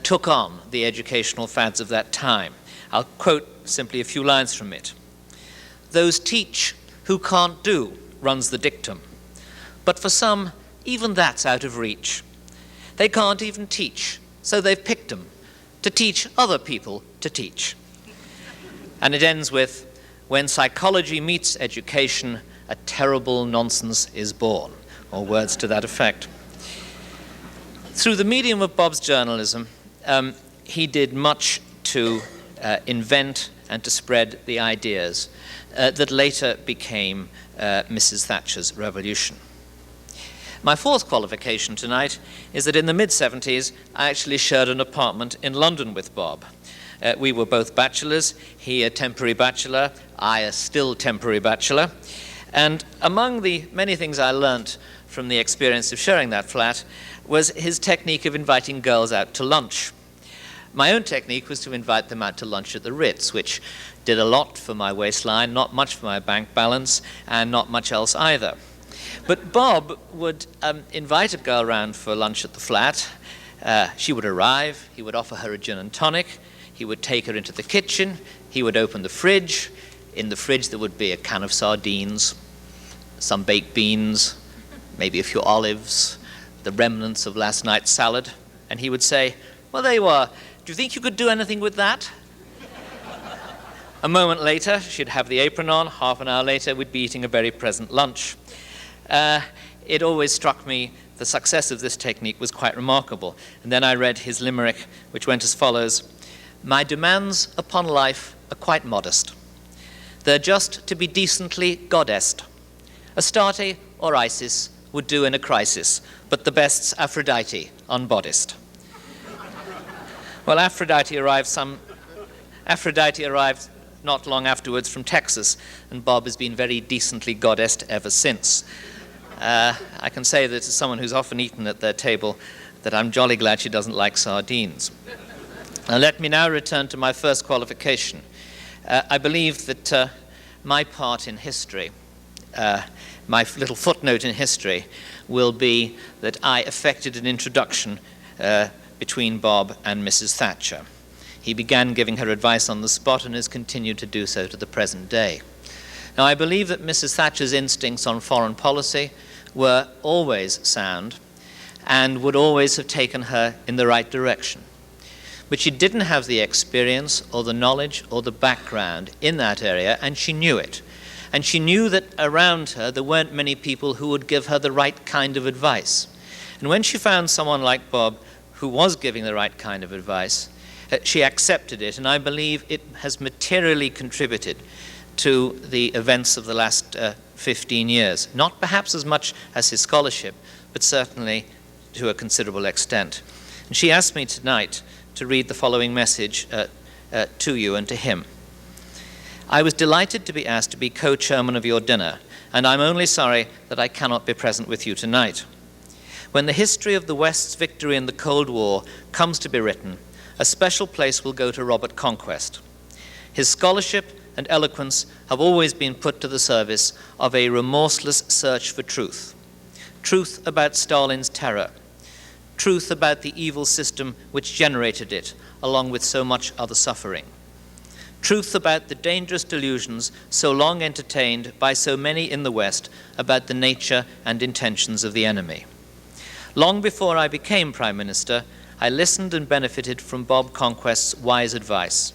took on the educational fads of that time. I'll quote simply a few lines from it. "Those teach who can't do," runs the dictum. "But for some, even that's out of reach. They can't even teach, so they've picked 'em to teach other people to teach." And it ends with, "When psychology meets education, a terrible nonsense is born," or words to that effect. Through the medium of Bob's journalism, he did much to invent and to spread the ideas that later became Mrs. Thatcher's revolution. My fourth qualification tonight is that in the mid-70s, I actually shared an apartment in London with Bob. We were both bachelors, he a temporary bachelor, I a still temporary bachelor. And among the many things I learnt from the experience of sharing that flat was his technique of inviting girls out to lunch. My own technique was to invite them out to lunch at the Ritz, which did a lot for my waistline, not much for my bank balance, and not much else either. But Bob would invite a girl round for lunch at the flat. She would arrive, he would offer her a gin and tonic, he would take her into the kitchen, he would open the fridge. In the fridge there would be a can of sardines, some baked beans, maybe a few olives, the remnants of last night's salad, and he would say, "Well, there you are. Do you think you could do anything with that?" A moment later, she'd have the apron on. Half an hour later, we'd be eating a very pleasant lunch. It always struck me the success of this technique was quite remarkable. And then I read his limerick, which went as follows: "My demands upon life are quite modest. They're just to be decently goddessed. Astarte or Isis would do in a crisis, but the best's Aphrodite unbodiced." Well, Aphrodite arrived not long afterwards from Texas, and Bob has been very decently goddessed ever since. I can say that as someone who's often eaten at their table, that I'm jolly glad she doesn't like sardines. Now, let me now return to my first qualification. I believe that my part in history, my little footnote in history, will be that I effected an introduction between Bob and Mrs. Thatcher. He began giving her advice on the spot and has continued to do so to the present day. Now, I believe that Mrs. Thatcher's instincts on foreign policy were always sound and would always have taken her in the right direction. But she didn't have the experience or the knowledge or the background in that area, and she knew it. And she knew that around her there weren't many people who would give her the right kind of advice. And when she found someone like Bob who was giving the right kind of advice, she accepted it, and I believe it has materially contributed to the events of the last 15 years. Not perhaps as much as his scholarship, but certainly to a considerable extent. And she asked me tonight to read the following message to you and to him. "I was delighted to be asked to be co-chairman of your dinner, and I'm only sorry that I cannot be present with you tonight. When the history of the West's victory in the Cold War comes to be written, a special place will go to Robert Conquest. His scholarship and eloquence have always been put to the service of a remorseless search for truth. Truth about Stalin's terror. Truth about the evil system which generated it, along with so much other suffering. Truth about the dangerous delusions so long entertained by so many in the West about the nature and intentions of the enemy. Long before I became Prime Minister, I listened and benefited from Bob Conquest's wise advice.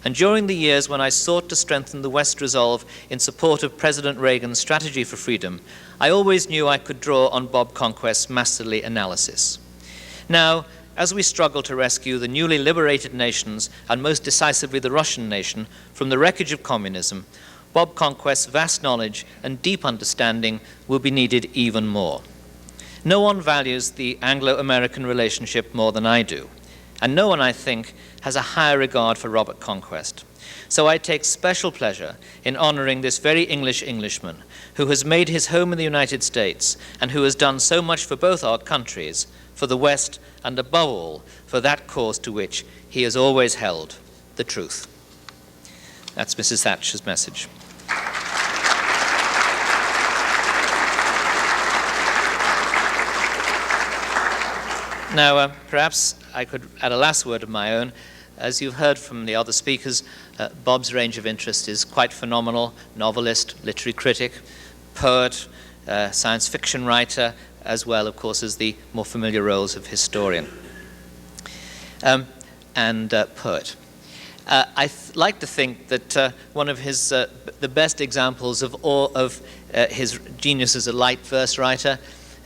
And during the years when I sought to strengthen the West's resolve in support of President Reagan's strategy for freedom, I always knew I could draw on Bob Conquest's masterly analysis. Now, as we struggle to rescue the newly liberated nations, and most decisively the Russian nation, from the wreckage of communism, Bob Conquest's vast knowledge and deep understanding will be needed even more. No one values the Anglo-American relationship more than I do, and no one, I think, has a higher regard for Robert Conquest. So I take special pleasure in honoring this very English Englishman who has made his home in the United States and who has done so much for both our countries, for the West, and above all, for that cause to which he has always held, the truth. That's Mrs. Thatcher's message. Now, perhaps I could add a last word of my own. As you've heard from the other speakers, Bob's range of interest is quite phenomenal: novelist, literary critic, poet, science fiction writer, as well, of course, as the more familiar roles of historian and poet. I like to think that one of his the best examples of all of his genius as a light verse writer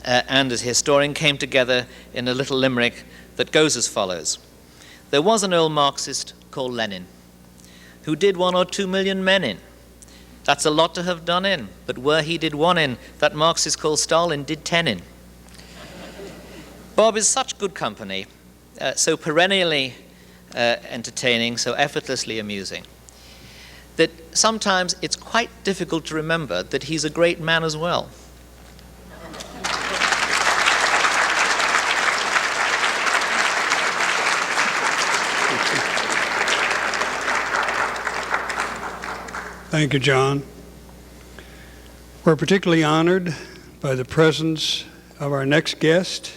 and as a historian came together in a little limerick that goes as follows. There was an old Marxist called Lenin who did 1 or 2 million men in. That's a lot to have done in, but where he did 1 in, that Marxist called Stalin did 10 in. Bob is such good company, so perennially entertaining, so effortlessly amusing, that sometimes it's quite difficult to remember that he's a great man as well. Thank you, John. We're particularly honored by the presence of our next guest.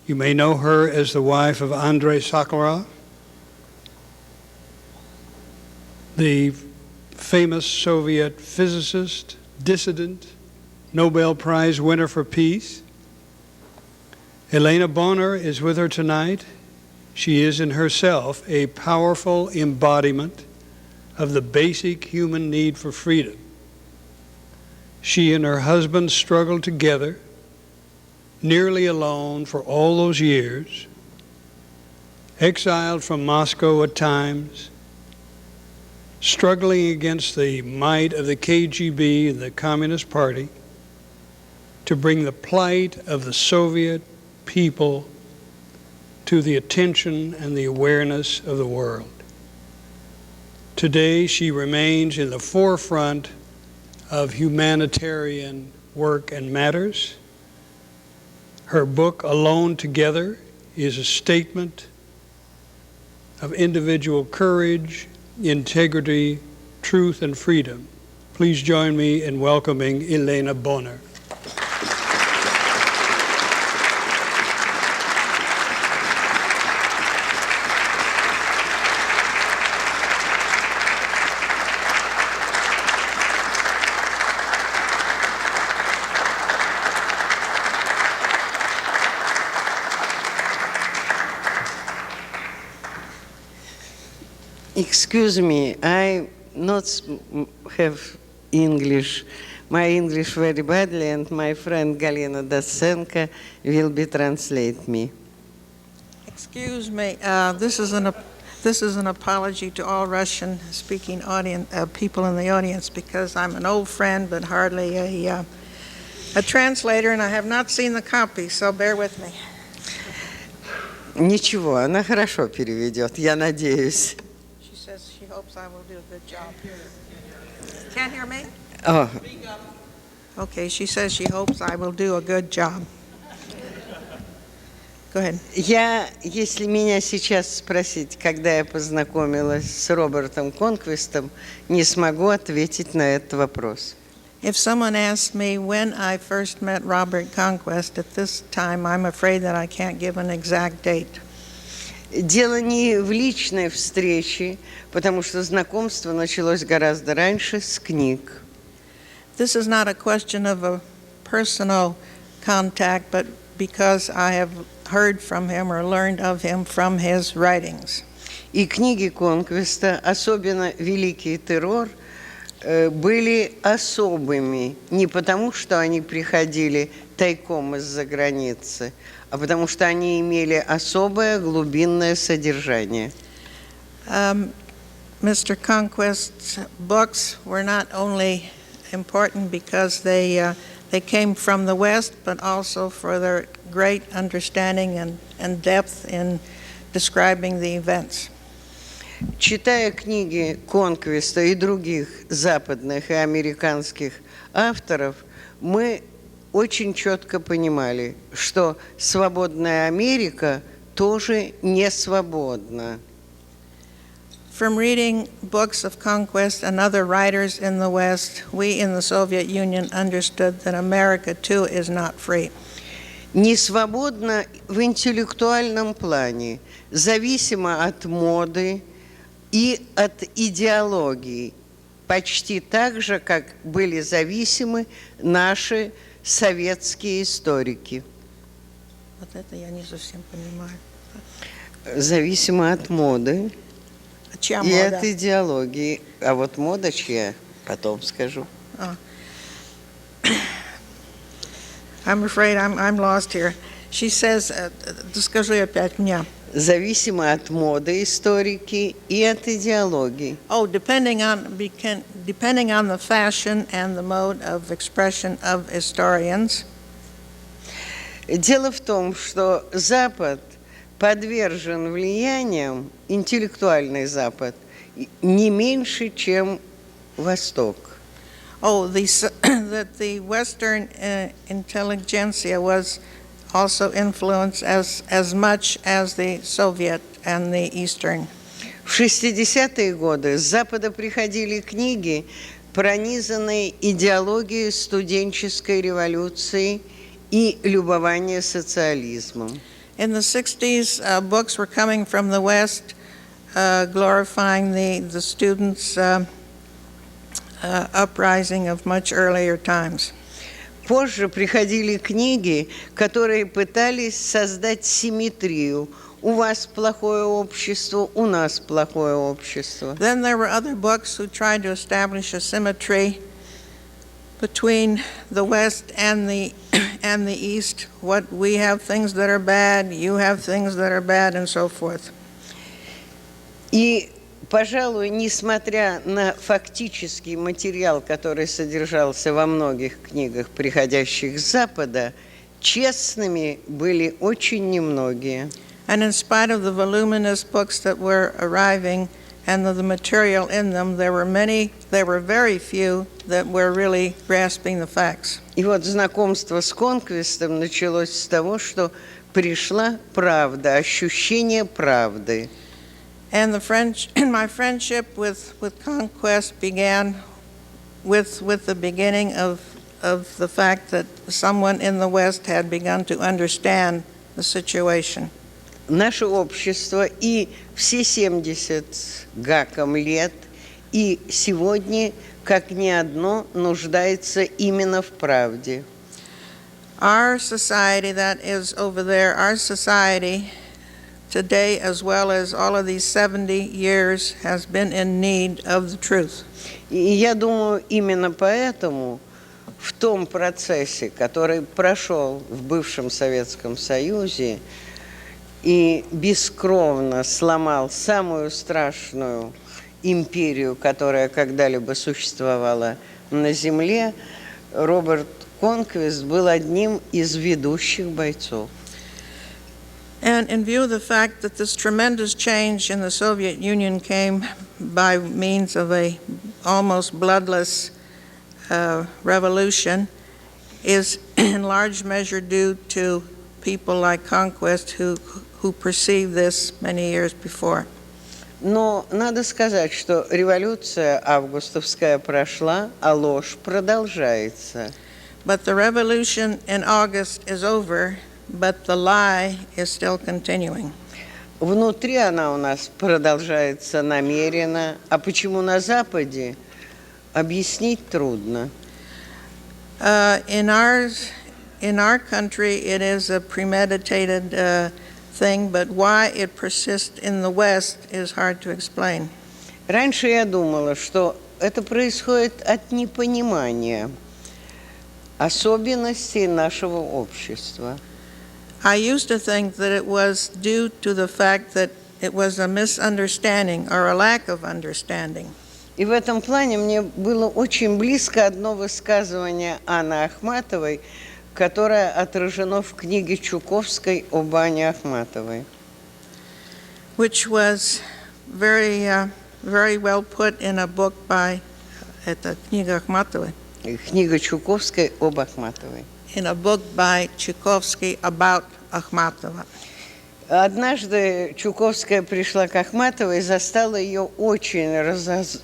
You may know her as the wife of Andrei Sakharov, the famous Soviet physicist, dissident, Nobel Prize winner for peace. Elena Bonner is with her tonight. She is in herself a powerful embodiment of the basic human need for freedom. She and her husband struggled together, nearly alone for all those years, exiled from Moscow at times, struggling against the might of the KGB and the Communist Party to bring the plight of the Soviet people to the attention and the awareness of the world. Today, she remains in the forefront of humanitarian work and matters. Her book, Alone Together, is a statement of individual courage, integrity, truth, and freedom. Please join me in welcoming Elena Bonner. Excuse me, I not have English, my English very badly, and my friend Galina Dasenko will be translate me. Excuse me, this is an apology to all Russian-speaking audience people in the audience, because I'm an old friend but hardly a translator, and I have not seen the copy, so bear with me. Ничего, она хорошо переведет, я надеюсь. She hopes I will do a good job. Can't hear me? Oh. Okay, she says she hopes I will do a good job. Go ahead. Если меня сейчас спросить, когда я познакомилась с Робертом Конквестом, не смогу ответить на этот вопрос. If someone asked me when I first met Robert Conquest, at this time, I'm afraid that I can't give an exact date. Дело не в личной встрече, потому что знакомство началось гораздо раньше с книг. This is not a question of a personal contact, but because I have heard from him or learned of him from his writings. И книги Конквеста, особенно «Великий террор», были особыми не потому, что они приходили тайком из-за границы, а потому что они имели особое глубинное содержание. Mr. Conquest's books were not only important because they came from the West, but also for their great understanding and depth in describing the events. Читая книги Конквеста и других западных и американских авторов, мы очень четко понимали, что свободная Америка тоже не свободна. From reading books of Conquest and other writers in the West, we in the Soviet Union understood that America too is not free. Не свободна в интеллектуальном плане, зависимо от моды и от идеологии, почти так же, как были зависимы наши советские историки. Вот это я не совсем понимаю. Зависимо от моды Чья и мода? от идеологии. А вот мода чья? Потом скажу. I'm afraid I'm lost here. She says, скажи опять мне. Зависимо от моды историки и от идеологии. Oh, depending on the fashion and the mode of expression of historians. Дело в том, что Запад подвержен влияниям, интеллектуальный Запад, не меньше, чем Восток. Oh, that the Western intelligentsia was also influenced as much as the Soviet and the Eastern. В 60-е годы с Запада приходили книги, пронизанные идеологией студенческой революции и любования социализмом. In the 60s, books were coming from the West glorifying the students' uprising of much earlier times. Позже приходили книги, которые пытались создать симметрию. У вас плохое общество, у нас плохое общество. Then there were other books who tried to establish a symmetry between the West and the East. What we have things that are bad, you have things that are bad, and so forth. И, пожалуй, несмотря на фактический материал, который содержался во многих книгах, приходящих с Запада, честными были очень немногие. And in spite of the voluminous books that were arriving and of the material in them, there were very few that were really grasping the facts. И вот знакомство с Конквестом началось с того, что пришла правда, ощущение правды. And my friendship with Conquest began with the beginning of the fact that someone in the West had begun to understand the situation. Наше общество и все 70 с гаком лет, и сегодня, как ни одно, нуждается именно в правде. Our society, that is over there, our society today, as well as all of these 70 years, has been in need of the truth. И я думаю, именно поэтому в том процессе, который прошел в бывшем Советском Союзе и бескровно сломал самую страшную империю, которая когда-либо существовала на Земле, Роберт Конквест был одним из ведущих бойцов. And in view of the fact that this tremendous change in the Soviet Union came by means of a almost bloodless revolution, is in large measure due to people like Conquest who perceived this many years before. Но надо сказать, что революция августовская прошла, а ложь продолжается. But the revolution in August is over, but the lie is still continuing. Внутри она у нас продолжается намеренно, а почему на Западе, объяснить трудно. In our country, it is a premeditated thing, but why it persists in the West is hard to explain. Раньше я думала, что это происходит от непонимания особенностей нашего общества. I used to think that it was due to the fact that it was a misunderstanding or a lack of understanding. И в этом плане мне было очень близко одно высказывание Анны Ахматовой, которое отражено в книге Чуковской об Анне Ахматовой. Which was very well put in a book by, это книга Ахматовой, Книга Чуковской об Ахматовой. in a book by Tchaikovsky about Akhmatova. Однажды Чуковская пришла к Ахматовой и застала ее очень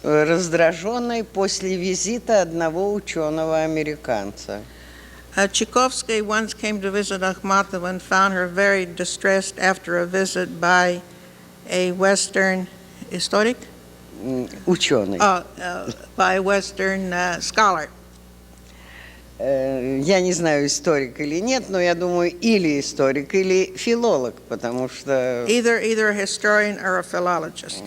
раздраженной после визита одного ученого-американца. Tchaikovsky once came to visit Akhmatova and found her very distressed after a visit by a Western historic? Ученый. By a Western scholar. Я не знаю, историк или нет, но я думаю, или историк, или филолог, потому что... Either a historian or a philologist.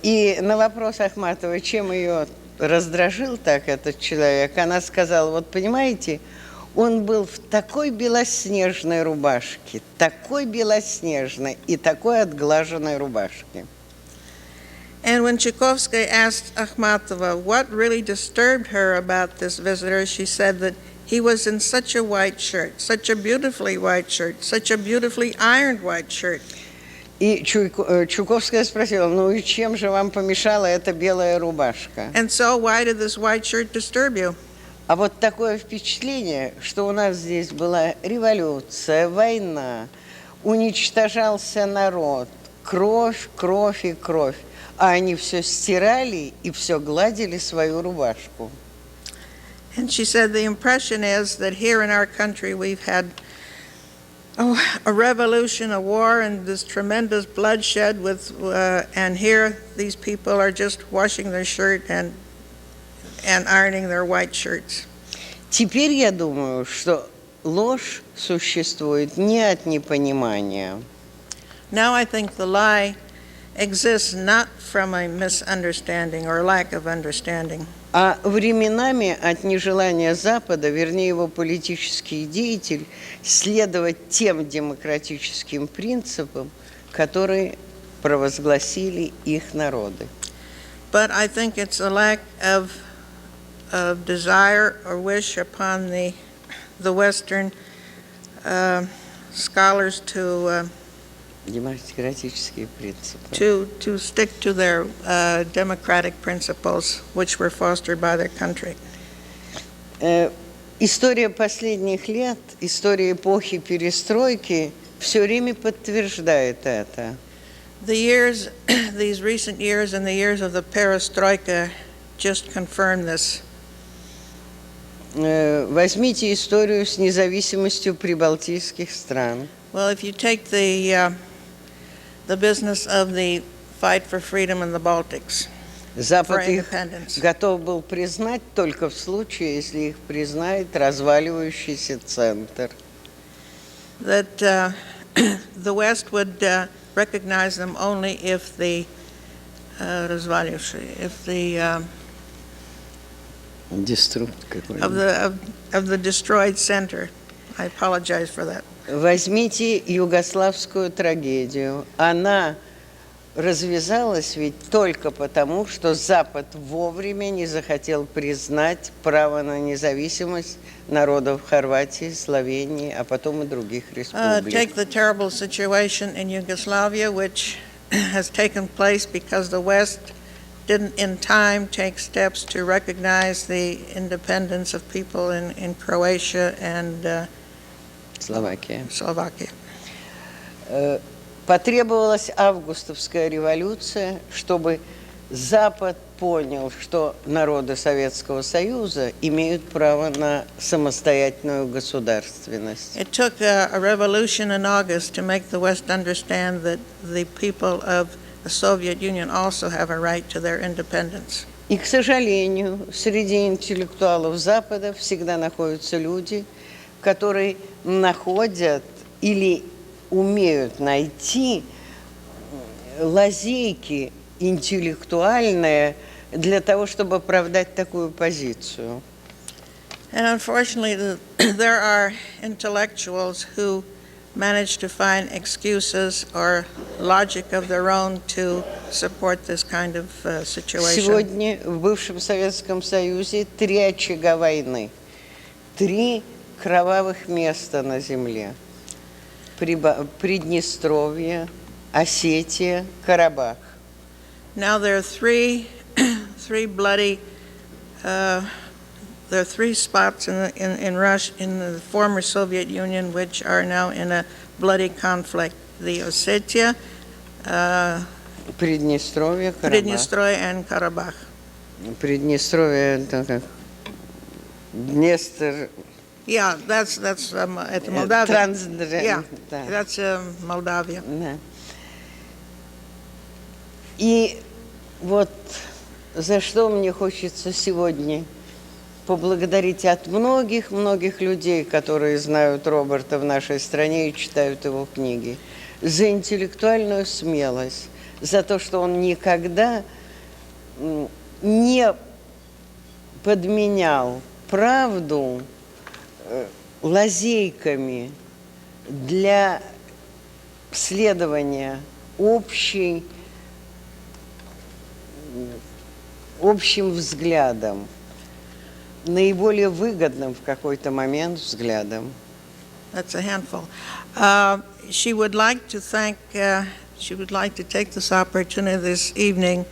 И на вопрос Ахматовой, чем ее раздражил так этот человек, она сказала, вот понимаете, он был в такой белоснежной рубашке, такой белоснежной и такой отглаженной рубашке. And when Tchaikovsky asked Akhmatova what really disturbed her about this visitor, she said that he was in such a white shirt, such a beautifully white shirt, such a beautifully ironed white shirt. И Чуковская спросила, ну и чем же вам помешала эта белая рубашка? And so why did this white shirt disturb you? А вот такое впечатление, что у нас здесь была революция, война, уничтожался народ, кровь, кровь и кровь. А они все стирали и все гладили свою рубашку. And she said the impression is that here in our country we've had a revolution, a war, and this tremendous bloodshed with, and here these people are just washing their shirt and ironing their white shirts. Теперь я думаю, что ложь существует не от непонимания. Now I think the lie exists not from a misunderstanding or lack of understanding, А временами от нежелания Запада, вернее его политических деятелей, следовать тем демократическим принципам, которые провозгласили их народы. but I think it's a lack of desire or wish upon the Western scholars to Демократические принципы. to stick to their democratic principles, which were fostered by their country. История последних лет, история эпохи перестройки все время подтверждает это. The years, these recent years and the years of the perestroika just confirm this. Возьмите историю с независимостью прибалтийских стран. Well, if you take the business of the fight for freedom in the Baltics, for Запад их independence, готов был признать только в случае, если их признает разваливающийся центр. that the West would recognize them only if the of the destroyed center. I apologize for that. Возьмите югославскую трагедию. Она развязалась ведь только потому, что Запад вовремя не захотел признать право на независимость народов Хорватии, Словении, а потом и других республик. Take the terrible situation in Yugoslavia, which has taken place because the West didn't in time take steps to recognize the independence of people in Croatia and Словакия. Slovakia. Потребовалась августовская революция, чтобы Запад понял, что народы Советского Союза имеют право на самостоятельную государственность. It took a revolution in August to make the West understand that the people of the Soviet Union also have a right to their independence. И, к сожалению, среди интеллектуалов Запада всегда находятся люди, которые находят или умеют найти лазейки интеллектуальные для того, чтобы оправдать такую позицию. And unfortunately, there are intellectuals who manage to find excuses or logic of their own to support this kind of situation. Сегодня в бывшем Советском Союзе 3 очага войны, 3 кровавых места на земле. Приднестровье, Осетия, Карабах. Now there are three bloody. There are 3 spots in Russia, in the former Soviet Union, which are now in a bloody conflict: the Ossetia, Приднестровье, Карабах. Приднестровье, and Karabakh. Приднестровье это как Днестр. Yeah, that's it's Moldavia. Yeah, Да. that's Moldavia. Да. И вот за что мне хочется сегодня поблагодарить от многих людей, которые знают Роберта в нашей стране и читают его книги, за интеллектуальную смелость, за то, что он никогда не подменял правду лазейками для следования общим взглядом, наиболее выгодным в какой-то момент взглядом. That's a handful. She would like to take this opportunity this evening,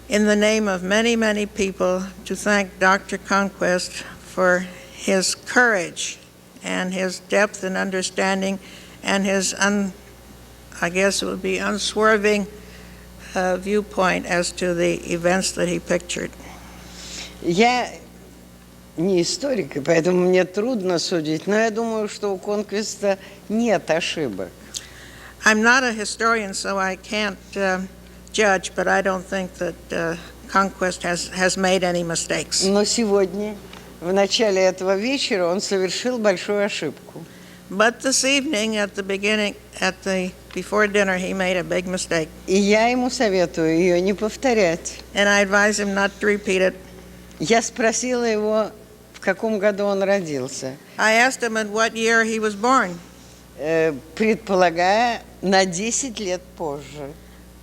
in the name of many people, to thank Dr. Conquest for his courage and his depth and understanding and his, I guess it would be unswerving viewpoint as to the events that he pictured. Я не историк, и поэтому мне трудно судить, но я думаю, что у Конквеста нет ошибок. I'm not a historian, so I can't judge, but I don't think that Conquest has made any mistakes. Но сегодня, в начале этого вечера, он совершил большую ошибку. But this evening, before dinner, he made a big mistake. И я ему советую ее не повторять. And I advise him not to repeat it. Я спросила его, в каком году он родился, I asked him in what year he was born, предполагая на 10 лет позже.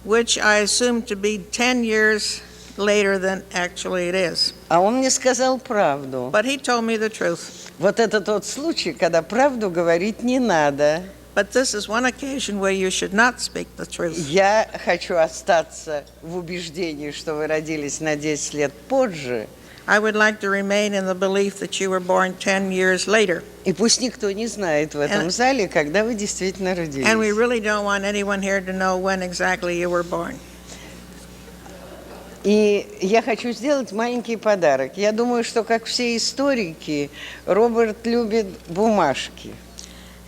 which I assumed to be 10 years later than actually it is. А он мне сказал правду. But he told me the truth. Вот это тот случай, когда правду говорить не надо. But this is one occasion where you should not speak the truth. Я хочу остаться в убеждении, что вы родились на 10 лет позже. I would like to remain in the belief that you were born 10 years later. И пусть никто не знает в этом зале, когда вы действительно родились. And we really don't want anyone here to know when exactly you were born. И я хочу сделать маленький подарок. Я думаю, что, как все историки, Роберт любит бумажки.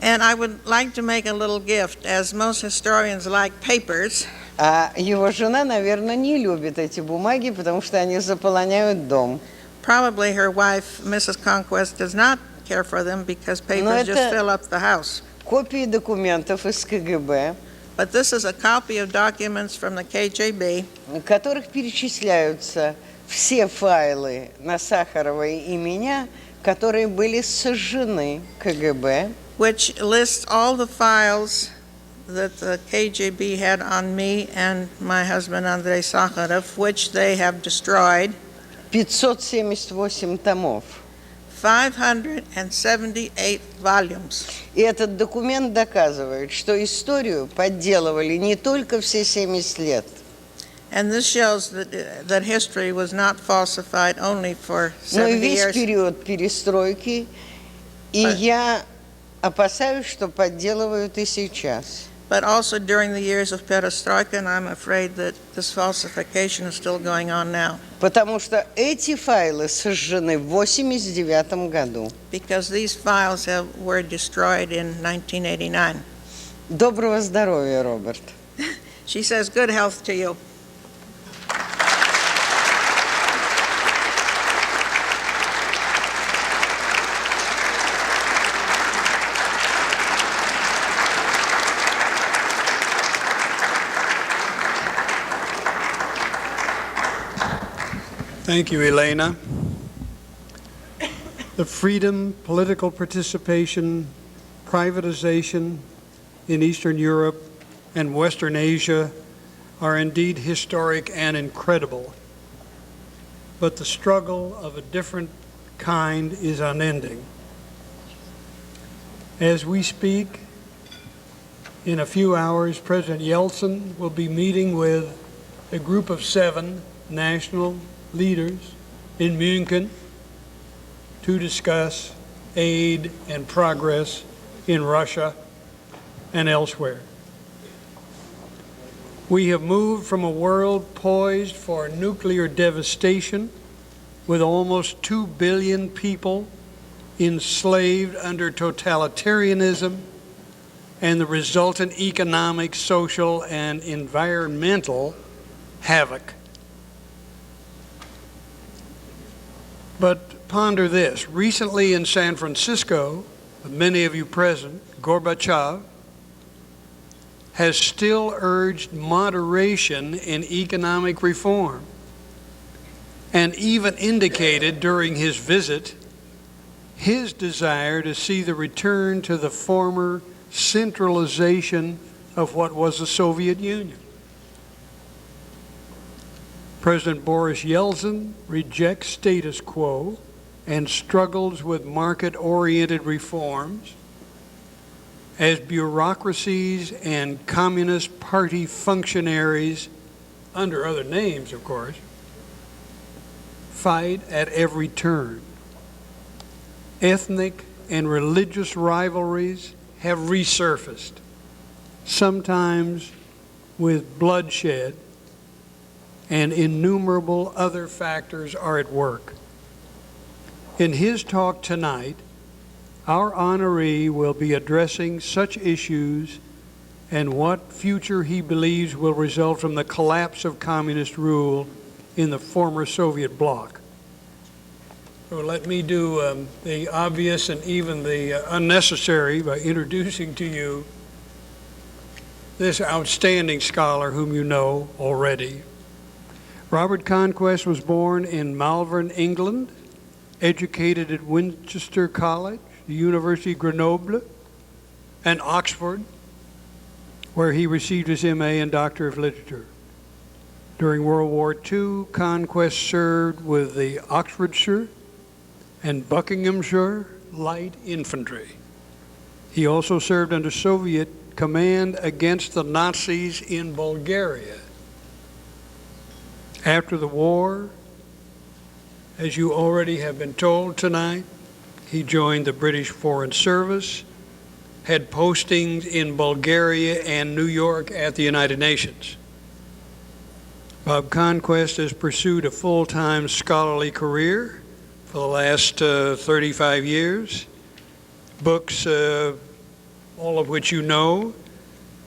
And I would like to make a little gift, as most historians like papers. А его жена, наверное, не любит эти бумаги, потому что они заполоняют дом. Probably her wife, Mrs. Conquest, does not care for them because papers just fill up the house. Копии документов из КГБ, But this is a copy of documents from the KGB, в которых перечисляются все файлы на Сахарова и меня, которые были сожжены КГБ. which lists all the files that the KGB had on me and my husband Andrei Sakharov, which they have destroyed. 578 томов. 578 volumes. И этот документ доказывает, что историю подделывали не только все 70 лет. And this shows that history was not falsified only for Но и 70 весь years, период перестройки. И я опасаюсь, что подделывают и сейчас. but also during the years of perestroika, and I'm afraid that this falsification is still going on now. Потому что эти файлы сожжены в 1989 году. Because these files were destroyed in 1989. Доброго здоровья, Роберт. She says, good health to you. Thank you, Elena. The freedom, political participation, privatization in Eastern Europe and Western Asia are indeed historic and incredible. But the struggle of a different kind is unending. As we speak, in a few hours, President Yeltsin will be meeting with a group of 7 national leaders in Munich to discuss aid and progress in Russia and elsewhere. We have moved from a world poised for nuclear devastation with almost 2 billion people enslaved under totalitarianism and the resultant economic, social, and environmental havoc. But ponder this. Recently in San Francisco, with many of you present, Gorbachev has still urged moderation in economic reform and even indicated during his visit his desire to see the return to the former centralization of what was the Soviet Union. President Boris Yeltsin rejects status quo and struggles with market-oriented reforms as bureaucracies and Communist Party functionaries, under other names of course, fight at every turn. Ethnic and religious rivalries have resurfaced, sometimes with bloodshed, and innumerable other factors are at work. In his talk tonight, our honoree will be addressing such issues and what future he believes will result from the collapse of communist rule in the former Soviet bloc. So let me do the obvious and even the unnecessary by introducing to you this outstanding scholar whom you know already. Robert Conquest was born in Malvern, England, educated at Winchester College, the University of Grenoble, and Oxford, where he received his MA and Doctor of Literature. During World War II, Conquest served with the Oxfordshire and Buckinghamshire Light Infantry. He also served under Soviet command against the Nazis in Bulgaria. After the war, as you already have been told tonight, he joined the British Foreign Service, had postings in Bulgaria and New York at the United Nations. Bob Conquest has pursued a full-time scholarly career for the last 35 years. Books, all of which you know,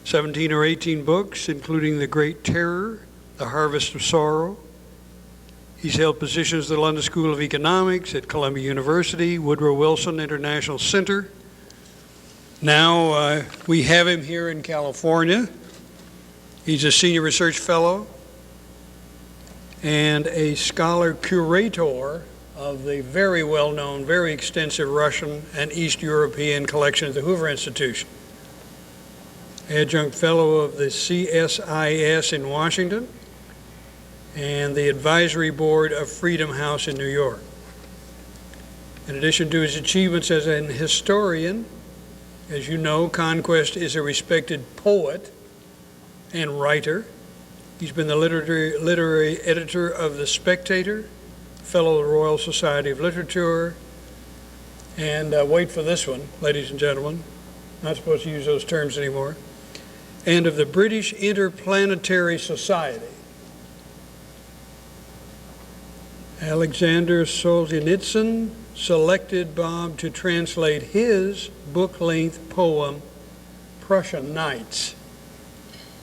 17 or 18 books, including The Great Terror, The Harvest of Sorrow. He's held positions at the London School of Economics, at Columbia University, Woodrow Wilson International Center. Now we have him here in California. He's a senior research fellow and a scholar curator of the very well-known, very extensive Russian and East European collection at the Hoover Institution. Adjunct fellow of the CSIS in Washington and the advisory board of Freedom House in New York. In addition to his achievements as an historian, as you know, Conquest is a respected poet and writer. He's been the literary editor of The Spectator, fellow of the Royal Society of Literature, and wait for this one, ladies and gentlemen, not supposed to use those terms anymore, and of the British Interplanetary Society. Alexander Solzhenitsyn selected Bob to translate his book-length poem, Prussian Nights.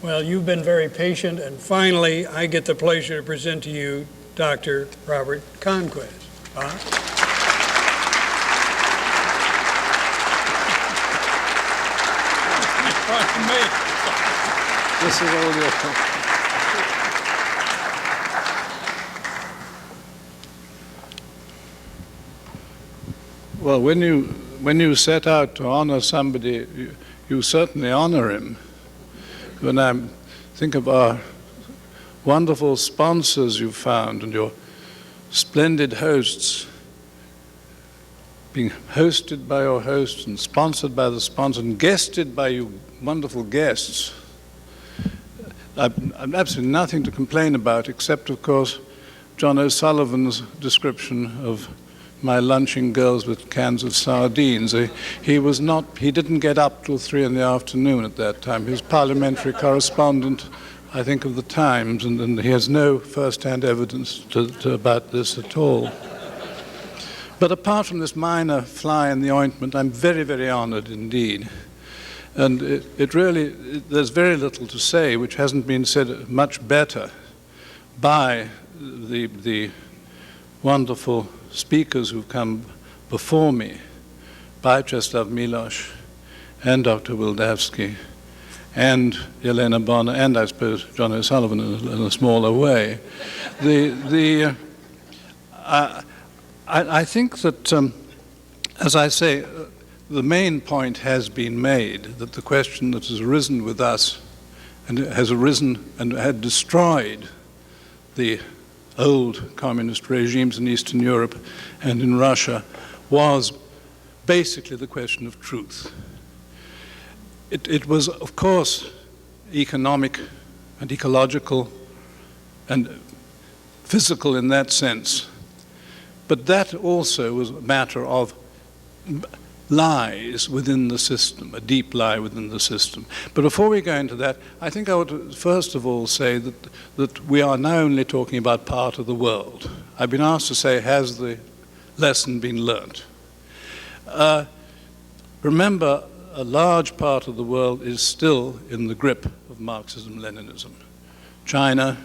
Well, you've been very patient, and finally, I get the pleasure to present to you Dr. Robert Conquest. Bob? This is all you. Well, when you set out to honor somebody, you certainly honor him. When I think of our wonderful sponsors you've found and your splendid hosts, being hosted by your hosts and sponsored by the sponsor and guested by you wonderful guests, I've absolutely nothing to complain about except, of course, John O'Sullivan's description of my lunching girls with cans of sardines. He didn't get up till 3 in the afternoon at that time. He was parliamentary correspondent, I think, of the Times, and he has no first-hand evidence about this at all. But apart from this minor fly in the ointment, I'm very, very honored indeed. And there's very little to say which hasn't been said much better by the wonderful speakers who've come before me, by Czeslaw Milosz and Dr. Wildavsky and Elena Bonner and, I suppose, John O'Sullivan in a smaller way. I think that, as I say, the main point has been made, that the question that has arisen with us and has arisen and had destroyed the old communist regimes in Eastern Europe and in Russia was basically the question of truth. It was, of course, economic and ecological and physical in that sense, but that also was a matter of lies within the system, a deep lie within the system. But before we go into that, I think I would first of all say that we are now only talking about part of the world. I've been asked to say, has the lesson been learnt? Remember, a large part of the world is still in the grip of Marxism-Leninism. China,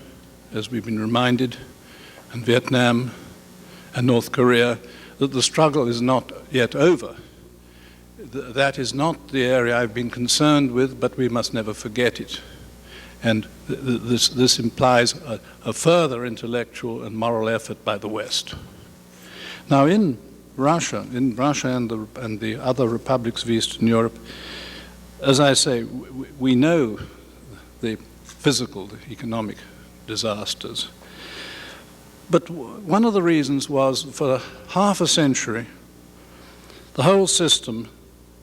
as we've been reminded, and Vietnam, and North Korea, that the struggle is not yet over. That is not the area I've been concerned with, but we must never forget it. And this implies a further intellectual and moral effort by the West. Now, in Russia and the other republics of Eastern Europe, as I say, we know the physical, the economic disasters. But one of the reasons was, for half a century, the whole system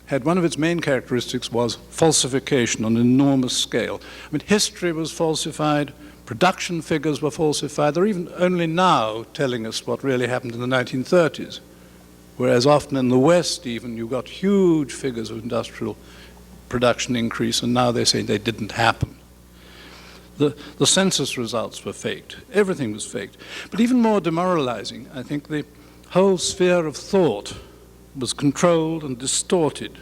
had one of its main characteristics was falsification on an enormous scale. I mean, history was falsified, production figures were falsified. They're even only now telling us what really happened in the 1930s, whereas often in the West even you got huge figures of industrial production increase, and now they say they didn't happen. The census results were faked. Everything was faked. But even more demoralizing, I think the whole sphere of thought was controlled and distorted.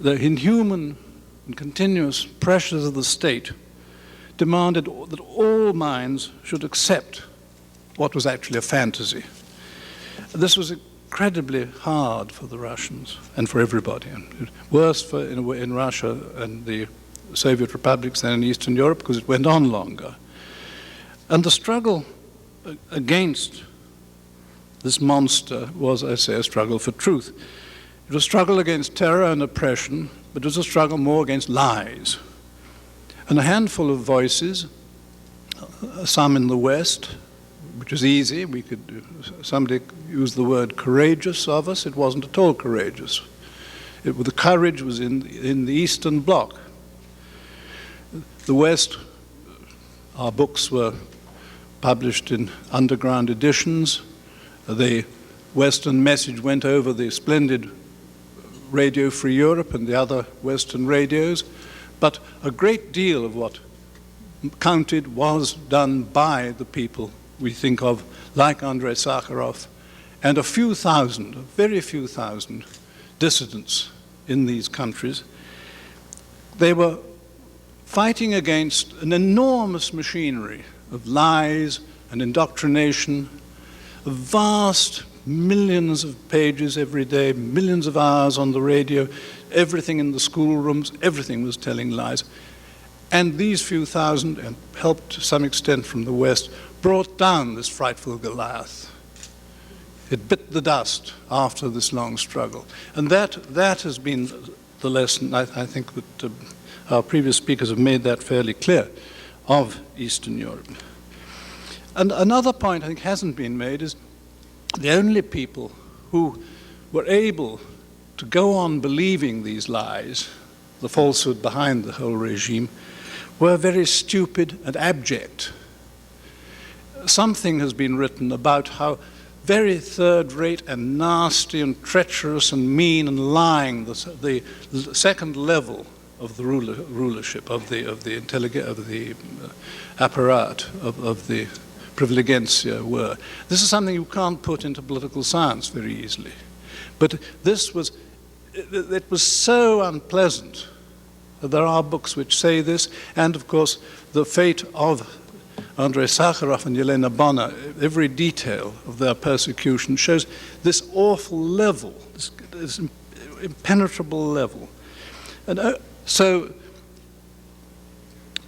The inhuman and continuous pressures of the state demanded that all minds should accept what was actually a fantasy. This was incredibly hard for the Russians and for everybody, and worse in Russia and the Soviet republics than in Eastern Europe, because it went on longer. And the struggle against this monster was, I say, a struggle for truth. It was a struggle against terror and oppression, but it was a struggle more against lies. And a handful of voices, some in the West, which is easy, somebody used the word courageous of us, it wasn't at all courageous. The courage was in the Eastern Bloc. The West, our books were published in underground editions. The Western message went over the splendid Radio Free Europe and the other Western radios, but a great deal of what counted was done by the people we think of, like Andrei Sakharov, and a few thousand, a very few thousand dissidents in these countries. They were fighting against an enormous machinery of lies and indoctrination, of vast millions of pages every day, millions of hours on the radio, everything in the schoolrooms, everything was telling lies. And these few thousand, and helped to some extent from the West, brought down this frightful Goliath. It bit the dust after this long struggle. And that has been the lesson, I think that our previous speakers have made that fairly clear, of Eastern Europe. And another point I think hasn't been made is the only people who were able to go on believing these lies, the falsehood behind the whole regime, were very stupid and abject. Something has been written about how very third-rate and nasty and treacherous and mean and lying the second level of the rulership, of the apparat, of the privilegencia were. This is something you can't put into political science very easily. But it was so unpleasant that there are books which say this, and of course the fate of Andrei Sakharov and Elena Bonner, every detail of their persecution shows this awful level, this impenetrable level. And so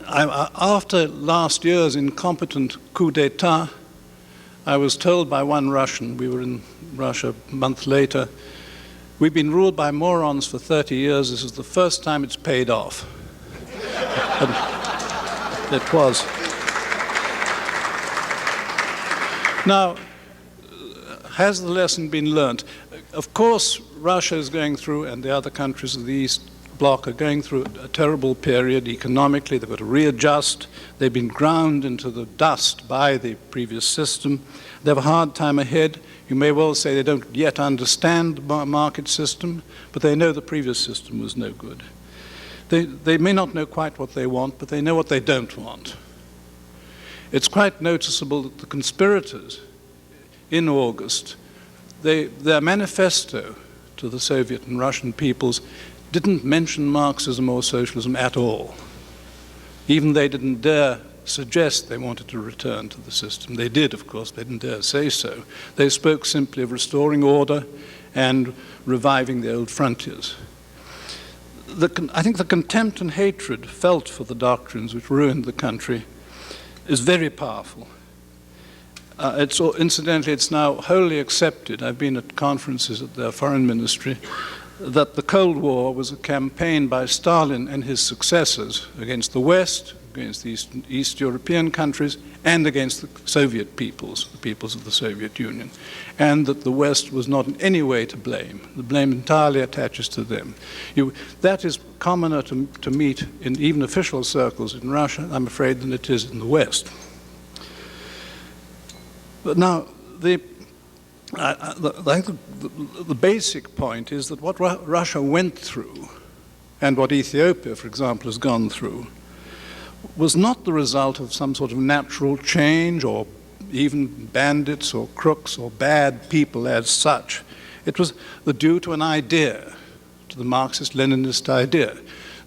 after last year's incompetent coup d'etat, I was told by one Russian, we were in Russia a month later, we've been ruled by morons for 30 years, this is the first time it's paid off. And it was. Now, has the lesson been learnt? Of course, Russia is going through, and the other countries of the East Bloc are going through a terrible period economically. They've got to readjust. They've been ground into the dust by the previous system. They have a hard time ahead. You may well say they don't yet understand the market system, but they know the previous system was no good. They may not know quite what they want, but they know what they don't want. It's quite noticeable that the conspirators in August, their manifesto to the Soviet and Russian peoples didn't mention Marxism or socialism at all. Even they didn't dare suggest they wanted to return to the system. They did, of course, they didn't dare say so. They spoke simply of restoring order and reviving the old frontiers. I think the contempt and hatred felt for the doctrines which ruined the country is very powerful. Incidentally, it's now wholly accepted, I've been at conferences at their foreign ministry, that the Cold War was a campaign by Stalin and his successors against the West, against the East European countries, and against the Soviet peoples, the peoples of the Soviet Union, and that the West was not in any way to blame. The blame entirely attaches to them. That is commoner to meet in even official circles in Russia, I'm afraid, than it is in the West. But now, I think the basic point is that what Russia went through, and what Ethiopia, for example, has gone through, was not the result of some sort of natural change or even bandits or crooks or bad people as such. It was due to an idea, to the Marxist-Leninist idea.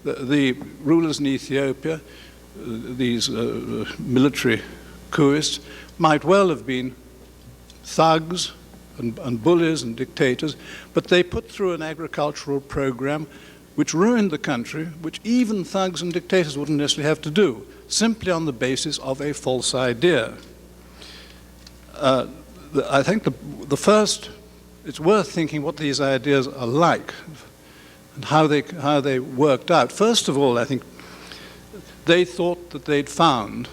The rulers in Ethiopia, these military coupists, might well have been thugs and bullies and dictators, but they put through an agricultural program which ruined the country, which even thugs and dictators wouldn't necessarily have to do, simply on the basis of a false idea. I think the first, it's worth thinking what these ideas are like and how they worked out. First of all, I think they thought that they'd found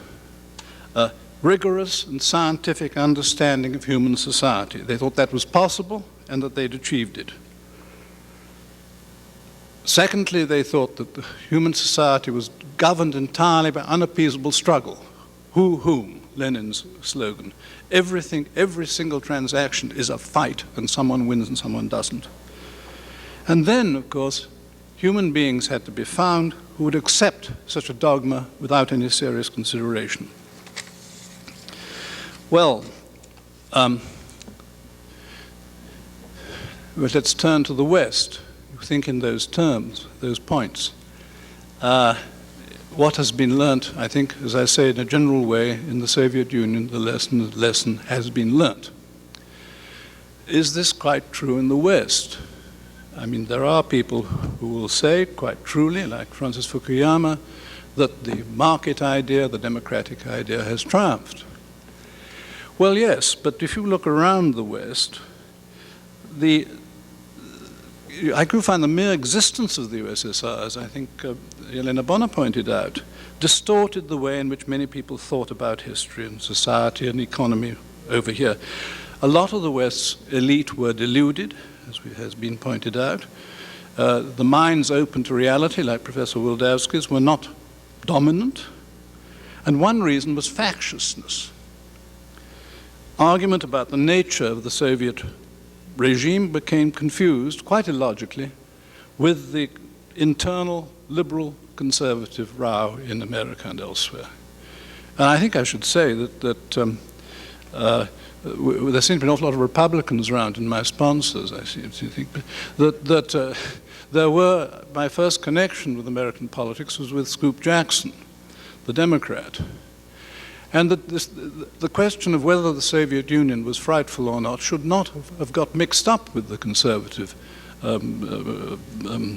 a rigorous and scientific understanding of human society. They thought that was possible and that they'd achieved it. Secondly, they thought that the human society was governed entirely by unappeasable struggle. Whom? Lenin's slogan. Everything, every single transaction is a fight, and someone wins and someone doesn't. And then, of course, human beings had to be found who would accept such a dogma without any serious consideration. Well, let's turn to the West. Think in those terms, those points. What has been learnt, I think, as I say in a general way, in the Soviet Union, the lesson has been learnt. Is this quite true in the West? I mean, there are people who will say, quite truly, like Francis Fukuyama, that the market idea, the democratic idea, has triumphed. Well, yes, but if you look around the West, I do find the mere existence of the USSR, as I think Elena Bonner pointed out, distorted the way in which many people thought about history and society and economy over here. A lot of the West's elite were deluded, as has been pointed out. The minds open to reality, like Professor Wildavsky's, were not dominant. And one reason was factiousness. Argument about the nature of the Soviet regime became confused, quite illogically, with the internal liberal conservative row in America and elsewhere. And I think I should say that there seem to be an awful lot of Republicans around in my sponsors, I seem to think, that there were, my first connection with American politics was with Scoop Jackson, the Democrat. And that the question of whether the Soviet Union was frightful or not should not have got mixed up with the conservative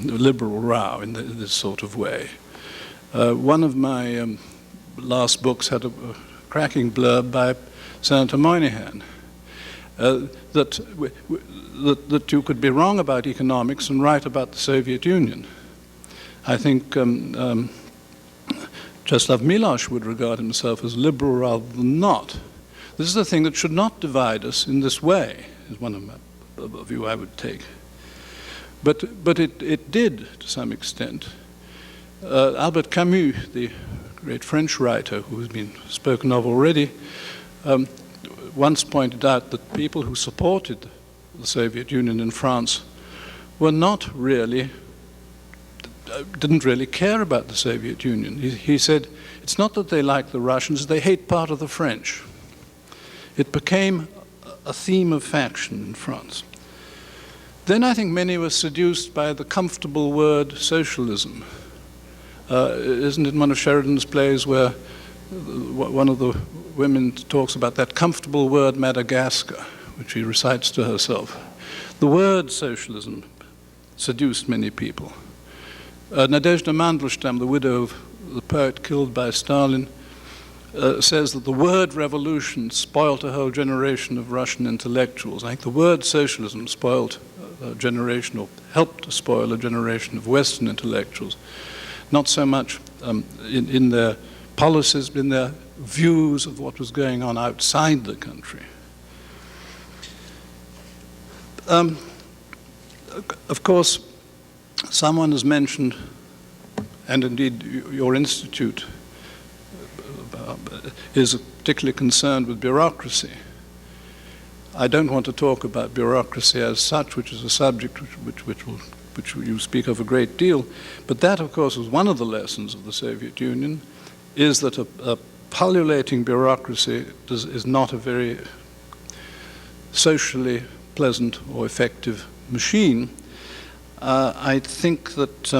liberal row in this sort of way. One of my last books had a cracking blurb by Senator Moynihan that you could be wrong about economics and right about the Soviet Union. I think Czeslaw Milosz would regard himself as liberal rather than not. This is the thing that should not divide us in this way, is one of the view I would take. But it did, to some extent. Albert Camus, the great French writer who has been spoken of already, once pointed out that people who supported the Soviet Union in France were not really didn't really care about the Soviet Union. He said, it's not that they like the Russians, they hate part of the French. It became a theme of faction in France. Then I think many were seduced by the comfortable word socialism. Isn't it one of Sheridan's plays where one of the women talks about that comfortable word Madagascar, which she recites to herself? The word socialism seduced many people. Nadezhda Mandelstam, the widow of the poet killed by Stalin, says that the word revolution spoilt a whole generation of Russian intellectuals. I think the word socialism spoiled a generation, or helped to spoil a generation of Western intellectuals. Not so much in their policies, but in their views of what was going on outside the country. Of course, someone has mentioned, and indeed your institute is particularly concerned with bureaucracy. I don't want to talk about bureaucracy as such, which is a subject which you speak of a great deal, but that, of course, was one of the lessons of the Soviet Union, is that a pullulating bureaucracy is not a very socially pleasant or effective machine. I think that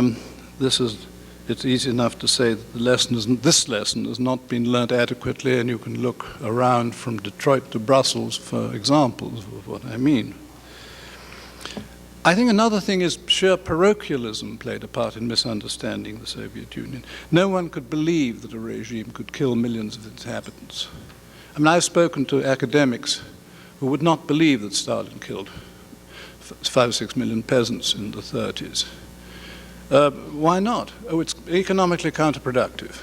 it's easy enough to say that this lesson has not been learnt adequately, and you can look around from Detroit to Brussels for examples of what I mean. I think another thing is sheer parochialism played a part in misunderstanding the Soviet Union. No one could believe that a regime could kill millions of its inhabitants. I mean, I've spoken to academics who would not believe that Stalin killed 5 or 6 million peasants in the 30s. Why not? Oh, it's economically counterproductive.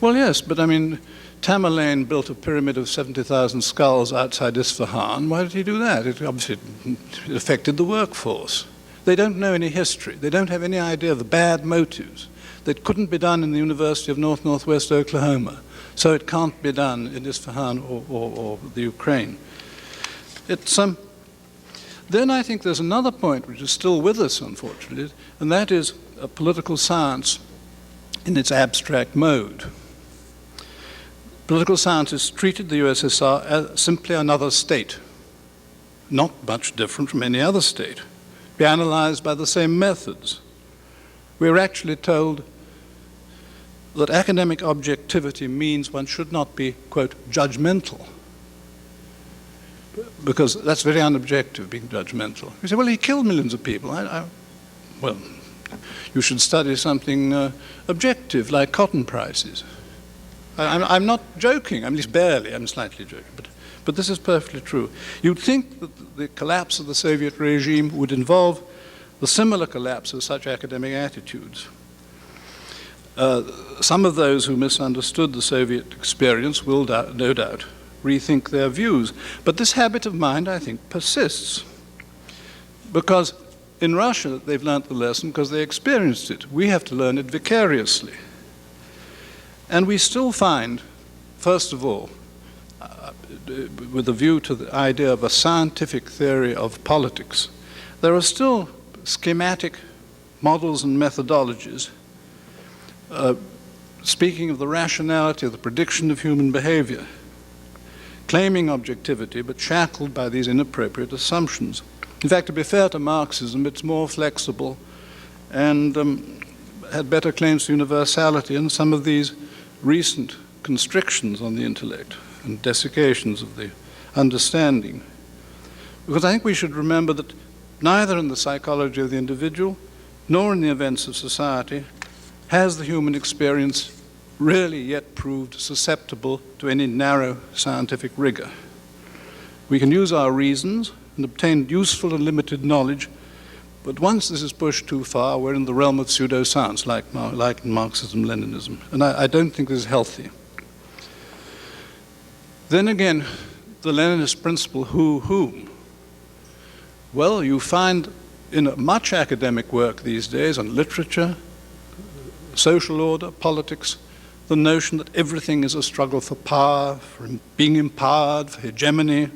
Well, yes, but I mean, Tamerlane built a pyramid of 70,000 skulls outside Isfahan. Why did he do that? It obviously affected the workforce. They don't know any history. They don't have any idea of the bad motives. That couldn't be done in the University of Northwest Oklahoma, so it can't be done in Isfahan or the Ukraine. Then I think there's another point which is still with us, unfortunately, and that is political science in its abstract mode. Political science has treated the USSR as simply another state, not much different from any other state, be analyzed by the same methods. We're actually told that academic objectivity means one should not be, quote, judgmental, because that's very unobjective, being judgmental. You say, well, he killed millions of people. Well, you should study something objective, like cotton prices. I'm not joking, at least barely, I'm slightly joking, but this is perfectly true. You'd think that the collapse of the Soviet regime would involve the similar collapse of such academic attitudes. Some of those who misunderstood the Soviet experience will no doubt rethink their views. But this habit of mind, I think, persists. Because in Russia, they've learnt the lesson because they experienced it. We have to learn it vicariously. And we still find, first of all, with a view to the idea of a scientific theory of politics, there are still schematic models and methodologies speaking of the rationality of the prediction of human behavior, claiming objectivity but shackled by these inappropriate assumptions. In fact, to be fair to Marxism, it's more flexible and had better claims to universality in some of these recent constrictions on the intellect and desiccations of the understanding. Because I think we should remember that neither in the psychology of the individual nor in the events of society has the human experience really yet proved susceptible to any narrow scientific rigor. We can use our reasons and obtain useful and limited knowledge, but once this is pushed too far, we're in the realm of pseudoscience, like in Marxism-Leninism, and I don't think this is healthy. Then again, the Leninist principle, whom? Well, you find in much academic work these days on literature, social order, politics, the notion that everything is a struggle for power, for being empowered, for hegemony,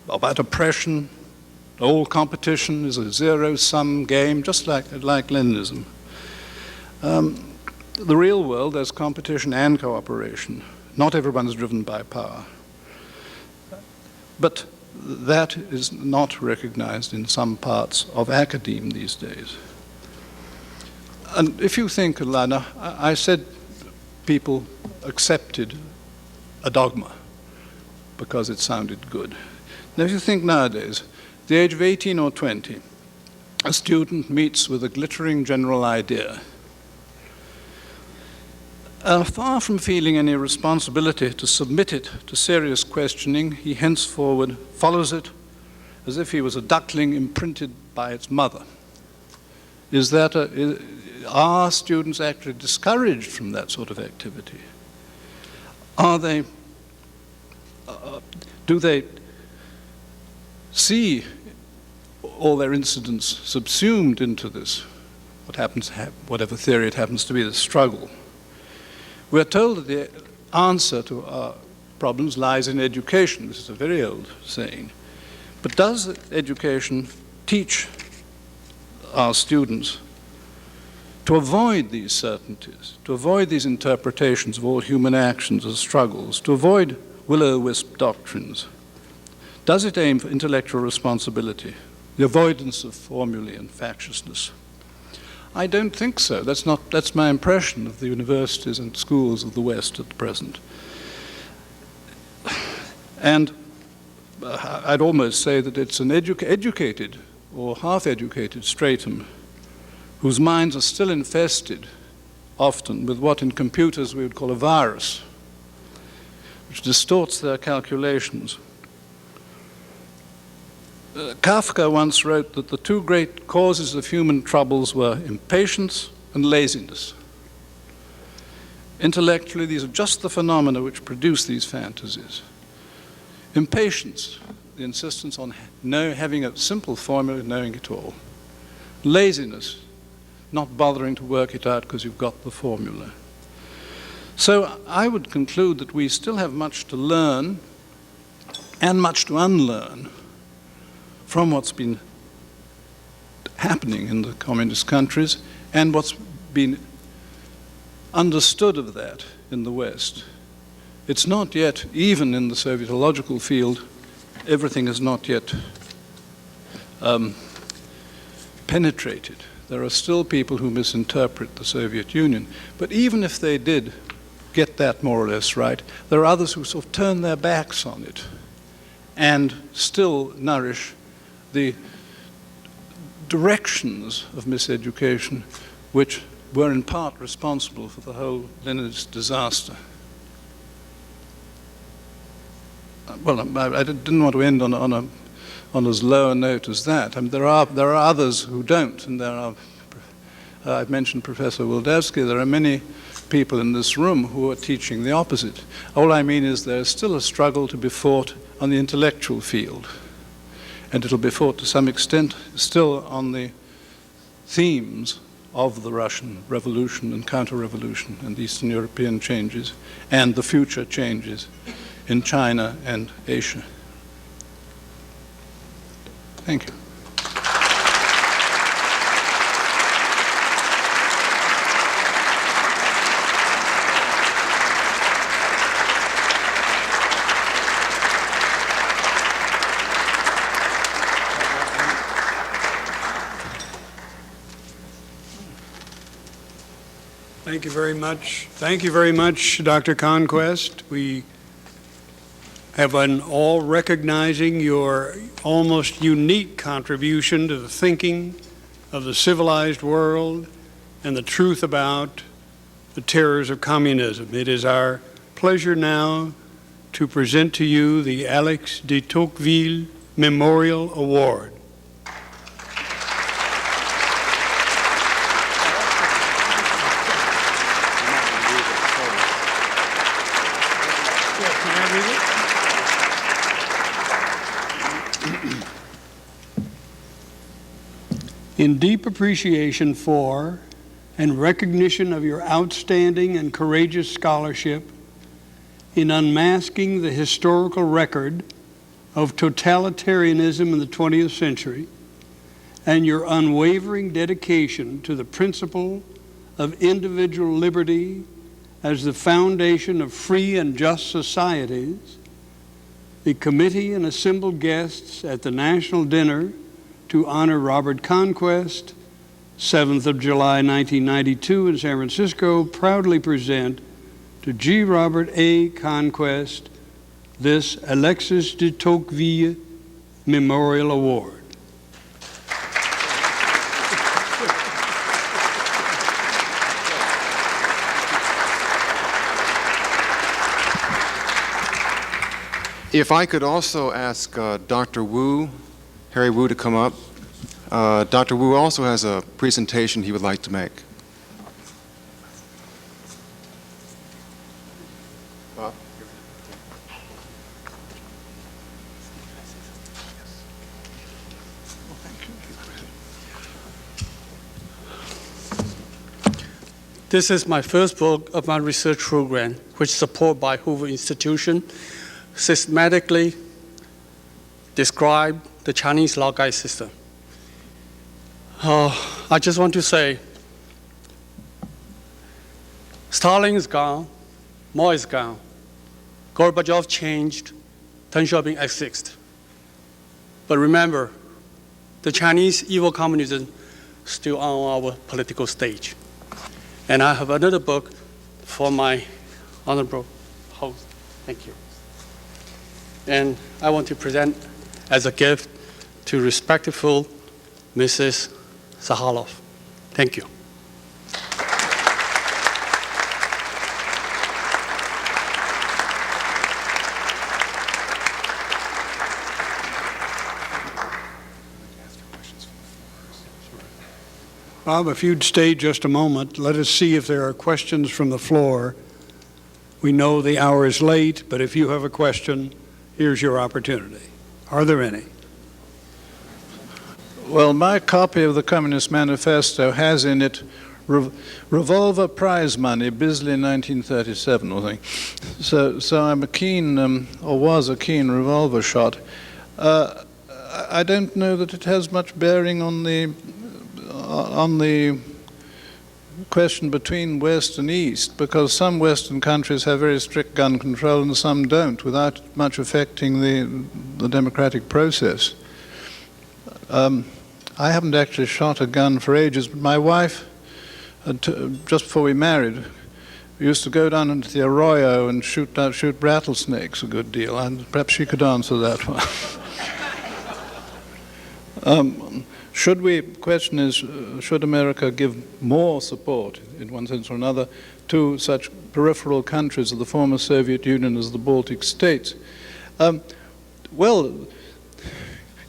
about oppression. All competition is a zero-sum game, just like Leninism. The real world, there's competition and cooperation. Not everyone is driven by power. But that is not recognized in some parts of academe these days. And if you think, Elena, I said people accepted a dogma because it sounded good. Now, if you think nowadays, at the age of 18 or 20, a student meets with a glittering general idea. Far from feeling any responsibility to submit it to serious questioning, he henceforward follows it as if he was a duckling imprinted by its mother. Are students actually discouraged from that sort of activity? Do they see all their incidents subsumed into this, whatever theory it happens to be, the struggle? We're told that the answer to our problems lies in education. This is a very old saying. But does education teach our students to avoid these certainties, to avoid these interpretations of all human actions as struggles, to avoid will-o'-the-wisp doctrines? Does it aim for intellectual responsibility, the avoidance of formulae and factiousness? I don't think so. That's my impression of the universities and schools of the West at the present. And I'd almost say that it's an educated or half-educated stratum whose minds are still infested, often, with what in computers we would call a virus, which distorts their calculations. Kafka once wrote that the two great causes of human troubles were impatience and laziness. Intellectually, these are just the phenomena which produce these fantasies. Impatience, the insistence on having a simple formula, knowing it all. Laziness, not bothering to work it out because you've got the formula. So I would conclude that we still have much to learn and much to unlearn from what's been happening in the communist countries and what's been understood of that in the West. It's not yet, even in the Sovietological field, everything is not yet penetrated. There are still people who misinterpret the Soviet Union. But even if they did get that more or less right, there are others who sort of turn their backs on it and still nourish the directions of miseducation which were in part responsible for the whole Leninist disaster. I didn't want to end on as low a note as that. There are others who don't, and I've mentioned Professor Wildavsky. There are many people in this room who are teaching the opposite. All I mean is there's still a struggle to be fought on the intellectual field, and it'll be fought to some extent still on the themes of the Russian Revolution and counter-revolution and Eastern European changes and the future changes in China and Asia. Thank you. Thank you very much. Thank you very much, Dr. Conquest. We have been all recognizing your almost unique contribution to the thinking of the civilized world and the truth about the terrors of communism. It is our pleasure now to present to you the Alix de Tocqueville Memorial Award. In deep appreciation for and recognition of your outstanding and courageous scholarship in unmasking the historical record of totalitarianism in the 20th century and your unwavering dedication to the principle of individual liberty as the foundation of free and just societies, the committee and assembled guests at the National Dinner to honor Robert Conquest, 7th of July, 1992 in San Francisco, proudly present to G. Robert A. Conquest this Alexis de Tocqueville Memorial Award. If I could also ask Dr. Wu, Harry Wu, to come up. Dr. Wu also has a presentation he would like to make. This is my first book of my research program, which is supported by Hoover Institution, systematically describe the Chinese law guide system. I just want to say, Stalin is gone, Mao is gone, Gorbachev changed, Deng Xiaoping exists. But remember, the Chinese evil communism still on our political stage. And I have another book for my honorable host. Thank you. And I want to present as a gift to respectful Mrs. Zahalov. Thank you. Bob, if you'd stay just a moment, let us see if there are questions from the floor. We know the hour is late, but if you have a question, here's your opportunity. Are there any? Well, my copy of the Communist Manifesto has in it revolver prize money, Bisley 1937, I think. So I'm a keen, or was a keen revolver shot. I don't know that it has much bearing on the question between West and East, because some Western countries have very strict gun control and some don't, without much affecting the democratic process. I haven't actually shot a gun for ages, but my wife, just before we married, we used to go down into the arroyo and shoot rattlesnakes a good deal, and perhaps she could answer that one. Question is, should America give more support, in one sense or another, to such peripheral countries of the former Soviet Union as the Baltic states? Well,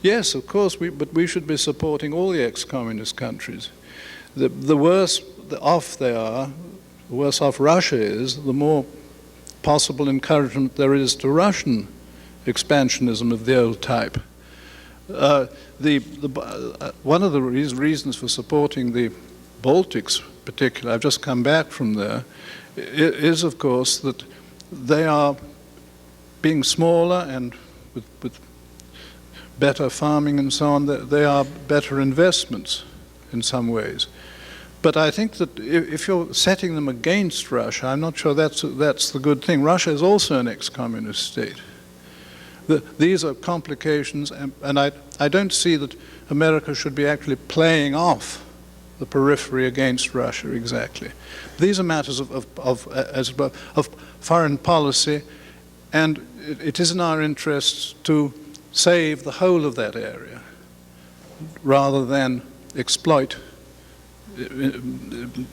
yes, of course, but we should be supporting all the ex-communist countries. The worse off they are, the worse off Russia is, the more possible encouragement there is to Russian expansionism of the old type. One of the reasons for supporting the Baltics, particularly, I've just come back from there, is of course that they are being smaller and with better farming and so on, they are better investments in some ways. But I think that if you're setting them against Russia, I'm not sure that's the good thing. Russia is also an ex-communist state. These are complications, and I don't see that America should be actually playing off the periphery against Russia exactly. These are matters of foreign policy, and it is in our interests to save the whole of that area rather than exploit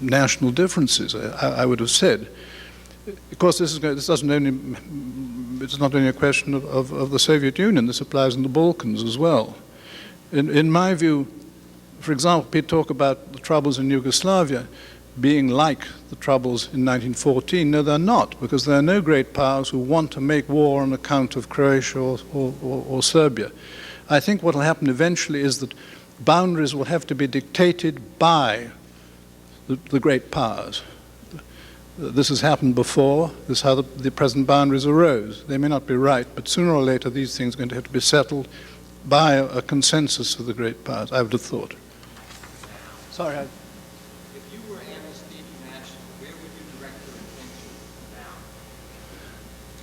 national differences, I would have said. Of course, it's not only a question of the Soviet Union. This applies in the Balkans as well. In my view, for example, people talk about the troubles in Yugoslavia being like the troubles in 1914. No, they're not, because there are no great powers who want to make war on account of Croatia or Serbia. I think what will happen eventually is that boundaries will have to be dictated by the great powers. This has happened before. This is how the present boundaries arose. They may not be right, but sooner or later these things are going to have to be settled by a consensus of the great powers, I would have thought. Sorry. If you were Amnesty International, where would you direct your attention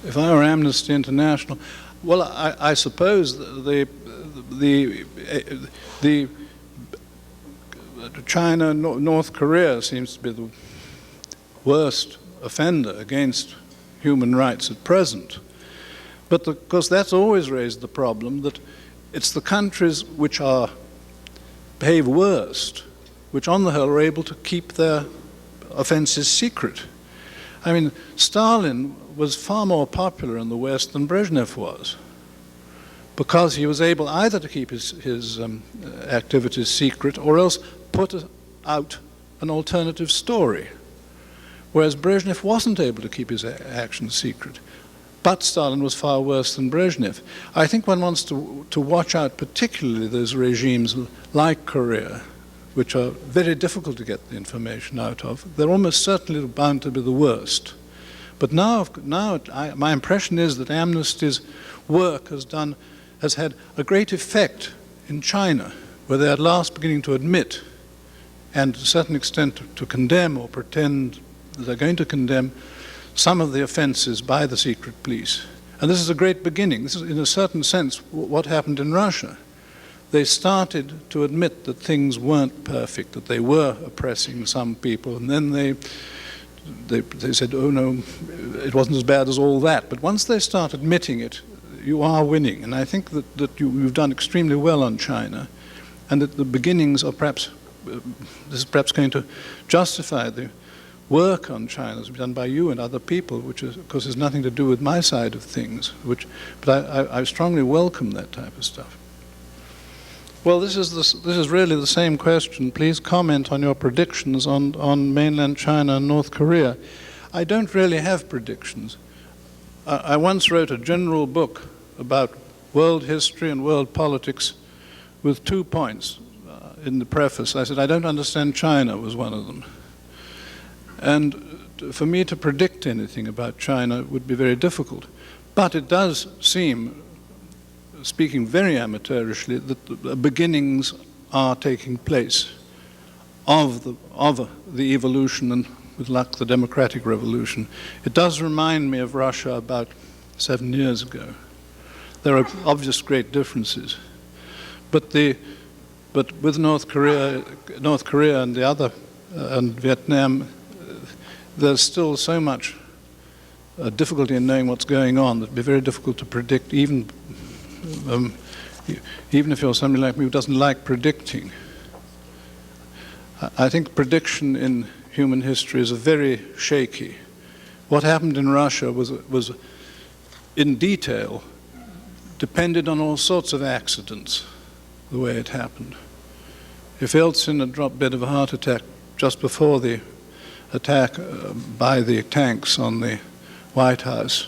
now? If I were Amnesty International, well, I suppose the China, North Korea seems to be the worst offender against human rights at present. But of course that's always raised the problem that it's the countries which behave worst, which on the whole are able to keep their offenses secret. I mean, Stalin was far more popular in the West than Brezhnev was, because he was able either to keep his activities secret or else put out an alternative story, whereas Brezhnev wasn't able to keep his actions secret. But Stalin was far worse than Brezhnev. I think one wants to watch out particularly those regimes like Korea, which are very difficult to get the information out of. They're almost certainly bound to be the worst. But now my impression is that Amnesty's work has had a great effect in China, where they're at last beginning to admit, and to a certain extent to condemn or pretend that they're going to condemn some of the offenses by the secret police. And this is a great beginning. This is, in a certain sense, what happened in Russia. They started to admit that things weren't perfect, that they were oppressing some people, and then they said, oh no, it wasn't as bad as all that. But once they start admitting it, you are winning. And I think that you've done extremely well on China, and that the beginnings are perhaps, this is perhaps going to justify the work on China that's been done by you and other people, which is, of course, has nothing to do with my side of things, but I strongly welcome that type of stuff. Well, this is really the same question. Please comment on your predictions on mainland China and North Korea. I don't really have predictions. I once wrote a general book about world history and world politics with 2 points in the preface. I said, I don't understand China was one of them. And for me to predict anything about China would be very difficult. But it does seem, speaking very amateurishly, that the beginnings are taking place of the evolution and, with luck, the democratic revolution. It does remind me of Russia about 7 years ago. There are obvious great differences. But with North Korea and the other, and Vietnam, there's still so much difficulty in knowing what's going on that it'd be very difficult to predict, even if you're somebody like me who doesn't like predicting. I think prediction in human history is very shaky. What happened in Russia was in detail depended on all sorts of accidents, the way it happened. If Yeltsin had dropped dead of a heart attack just before the attack by the tanks on the White House,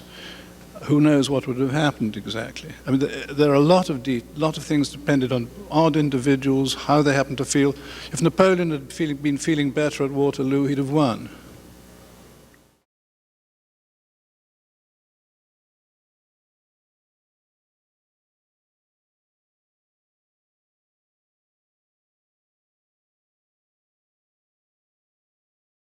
who knows what would have happened exactly? I mean, there are a lot of things depended on odd individuals, how they happened to feel. If Napoleon had been feeling better at Waterloo, he'd have won.